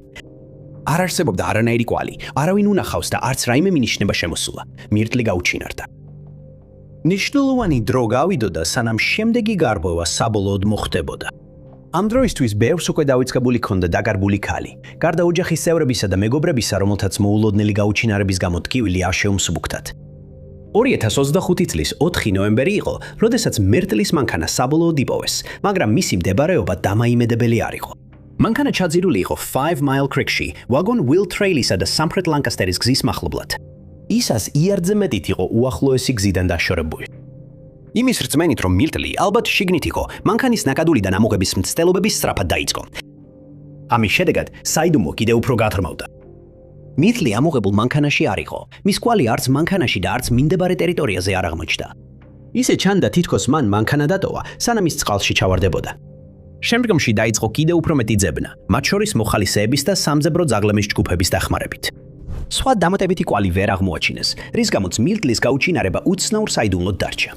არ არსებობდა არანაირი კვალი, არავინ უნახავს და არც რაიმე მინიშნება შემოსულა. მირტლი გაუჩინარდა. ნიშნულოვანი დრო გავიდოდა, სანამ შემდეგი გარღვევა საბოლოოდ მოხდებოდა. ამ დროისთვის ბევრს უკვე დავიწყებული ქონდა დაკარგული ქალი. გარდა ოჯახის წევრებისა და მეგობრებისა, რომელთაც მოულოდნელი გაუჩინარების გამო ტკივილი არ შეუმსუბუქდათ. 2025 წლის 4 ნოემბერი იყო, როდესაც მერტლის მანქანა საბოლოოდ იპოვეს, მაგრამ მისი მდებარეობა დამაიმედებელი არ იყო. მანქანა ჩაძირული იყო 5 Mile Creekში, Wagon Wheel Trail-ისა და სამხრეთ ლანკასტერის გზის მახლობლად. ისას იარდზე მეტით იყო უახლოესი გზიდან დაშორებული. იმის რწმენით, რომ მირტლი ალბათ შიგნით იყო, მანქანის ნაკადულიდან ამოღების მცდელობები სწრაფად დაიწყო. ამის შედეგად საიდუმლო კიდევ უფრო გათრმავდა. მირტლი ამოღებულ მანქანაში არ იყო. მის კვალი არც მანქანაში და არც მიმდებარე ტერიტორიაზე არ აღმოჩნდა. ისე ჩანდა, თითქოს მან მანქანა დატოვა, სანამ ის წყალში ჩავარდებოდა. შემდგომში დაიწყო კიდევ უფრო მეტი ძებნა, მათ შორის მოხალისეების და სამძებრო ძაღლების ჯგუფების დახმარებით. სხვა დამატებითი კვალი ვერ აღმოაჩინეს, რის გამოც მირტლის გაუჩინარება უცნაურ საიდუმლოდ დარჩა.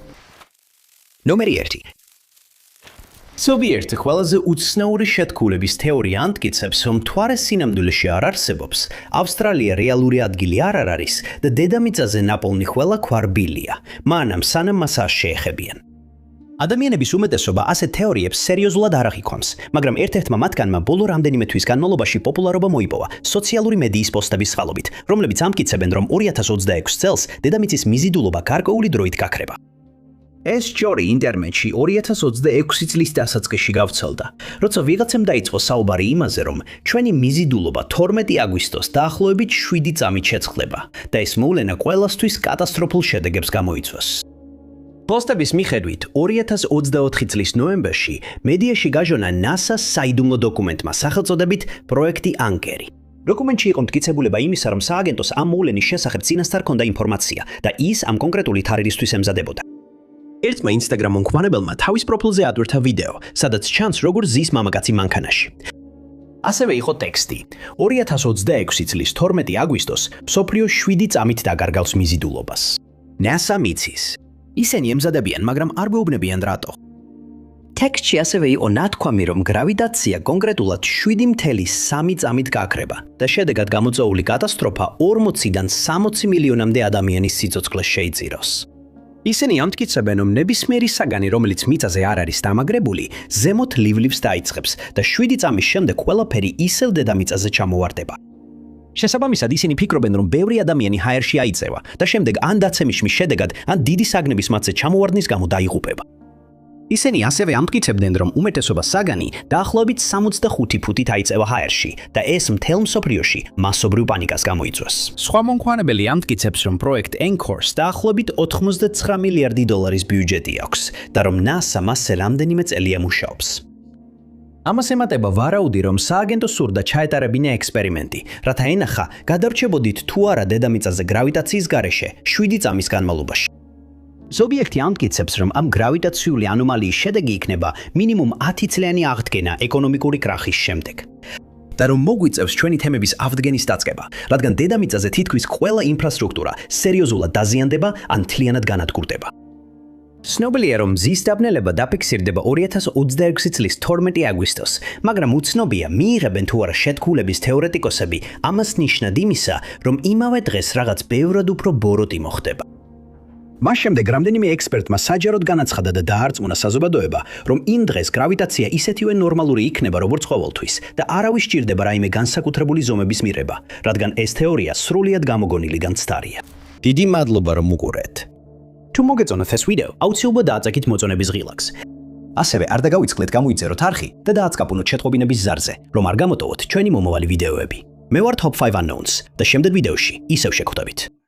ნომერი 1. ზოგიერთი ყველაზე უცნაური შეთქმულების თეორია ამტკიცებს, რომ მთვარე სინამდვილეში არ არსებობს, ავსტრალია რეალური ადგილი არ არის და დედამიწაზე ნაპოვნი ყველა ქვარბილია, მანამ სანამ მას არ შეეხებიან. ადამიანების უმეტესობა ასეთ თეორიებს სერიოზულად არ აღიქვამს, მაგრამ ერთ-ერთმა მათგანმა ბოლო რამდენიმე თვის განმავლობაში პოპულარობა მოიპოვა სოციალური მედიის პოსტების წყალობით, რომლებიც ამტკიცებენ, რომ 2026 წელს დედამიწის მიზიდულობა გარკვეული დროით გაქრება. ეს ჯორი ინტერნეტში 2026 წლის დასაწყისში გავრცელდა, როცა ვიღაცამ დაიწყო საუბარი იმაზე, რომ ჩვენი მიზიდულობა 12 აგვისტოს დაახლოებით 7 წამით შეწყდება და ეს მოვლენა ყველასთვის კატასტროფულ შედეგებს გამოიწვევს. პოსტების მიხედვით 2024 წლის ნოემბერში მედიაში გაჟონა NASA-ს საიდუმლო დოკუმენტმა სახელწოდებით პროექტი ანკერი. დოკუმენტში იყო მტკიცებულება იმისა, რომ სააგენტოს ამ მოვლენის შესახებ წინასწარ ჰქონდა ინფორმაცია და ის ამ კონკრეტული თარიღისთვის ემზადებოდა. ერთმა Instagram მომხმარებელმა თავის პროფილზე ატვირთა ვიდეო, სადაც ჩანს როგორ ზის მამაკაცი მანქანაში. ასევე იყო ტექსტი. 2026 წლის 12 აგვისტოს მსოფლიო 7 წამით დაკარგავს მიზიდულობას. NASA მიცის. ისინი ემზადებიან, მაგრამ არ გვეუბნებიან რატო. ტექსტში ასევე იყო ნათქვამი, რომ გრავიტაცია კონკრეტულად 7.3 წამით გაქრება და შედეგად გამოწვეული კატასტროფა 40-დან 60 მილიონამდე ადამიანის სიცოცხლეს შეიწიროს. ისინი ამტკიცებენ, რომ ნებისმიერი საგანი, რომელიც მიწაზე არ არის დამაგრებული, ზემოთ ლիვლივს დაიწყებს და 7 წამის შემდეგ ყველაფერი ისევ დედამიწაზე ჩამოვარდება. შესაბამისად, ისინი ფიქრობენ, რომ ბევრი ადამიანი ჰაერში აიწევა და შემდეგ ან დაცემის შედეგად, ან დიდი საგნების მათზე ჩამოვარდნის გამო დაიღუპება. ისინი ასევე ამტკიცებდნენ, რომ უმეტესობა საგანი დაახლოებით 65 ფუტით აიწევა ჰაერში და ეს მთელ მსოფლიოში მასობრივ პანიკას გამოიწვევს. სხვა მომხმარებელი ამტკიცებს, რომ პროექტ Anchor-ს დაახლოებით 89 მილიარდი დოლარის ბიუჯეტი აქვს და რომ NASA მასზე რამდენიმე წელია მუშაობს. ამას ემატება ვარაუდი, რომ სააგენტოს სურდა ჩაეტარებინა ექსპერიმენტი, რათა ენახა გადარჩებოდით თუ არა დედამიწაზე გრავიტაციის გარეშე 7 წამის განმავლობაში. ზოგიერთი ამტკიცებს, რომ ამ გრავიტაციული ანომალიის შედეგი იქნება მინიმუმ 10 წლიანი აღდგენა ეკონომიკური კრახის შემდეგ. და რომ მოგვიწევს ჩვენი თემების აღდგენის დაწყება, რადგან დედამიწაზე თითქმის ყველა ინფრასტრუქტურა სერიოზულად დაზიანდება ან მთლიანად განადგურდება. ცნობილია, რომ მზის დაბნელება დაფიქსირდება 2026 წლის 12 აგვისტოს, მაგრამ უცნობია, მიიღებენ თუ არა შეთქმულების თეორეტიკოსები ამას ნიშნად იმისა, რომ იმავე დღეს რაღაც ბევრად უფრო ბოროტი მოხდება. მას შემდეგ რამდენიმე ექსპერტმა საჯაროდ განაცხადა და დაარწმუნა საზოგადოება, რომ იმ დღეს გრავიტაცია ისეთივე ნორმალური იქნება, როგორც ყოველთვის და არავის სჭირდება რაიმე განსაკუთრებული ზომების მიღება, რადგან ეს თეორია სრულიად გამოგონილი და მცდარია. დიდი მადლობა, რომ უყურეთ. თუ მოგეწონათ ეს ვიდეო, აუცილებლად დააწაკით მოწონების ღილაკს. ასევე არ დაგავიწყლეთ გამოიწეროთ არხი და დააწკაპუნოთ შეტყობინების ზარზე, რომ არ გამოტოვოთ ჩვენი მომავალი ვიდეოები. მე ვარ Top 5 Unknowns და შემდეგ ვიდეოში ისევ შეგხვდებით.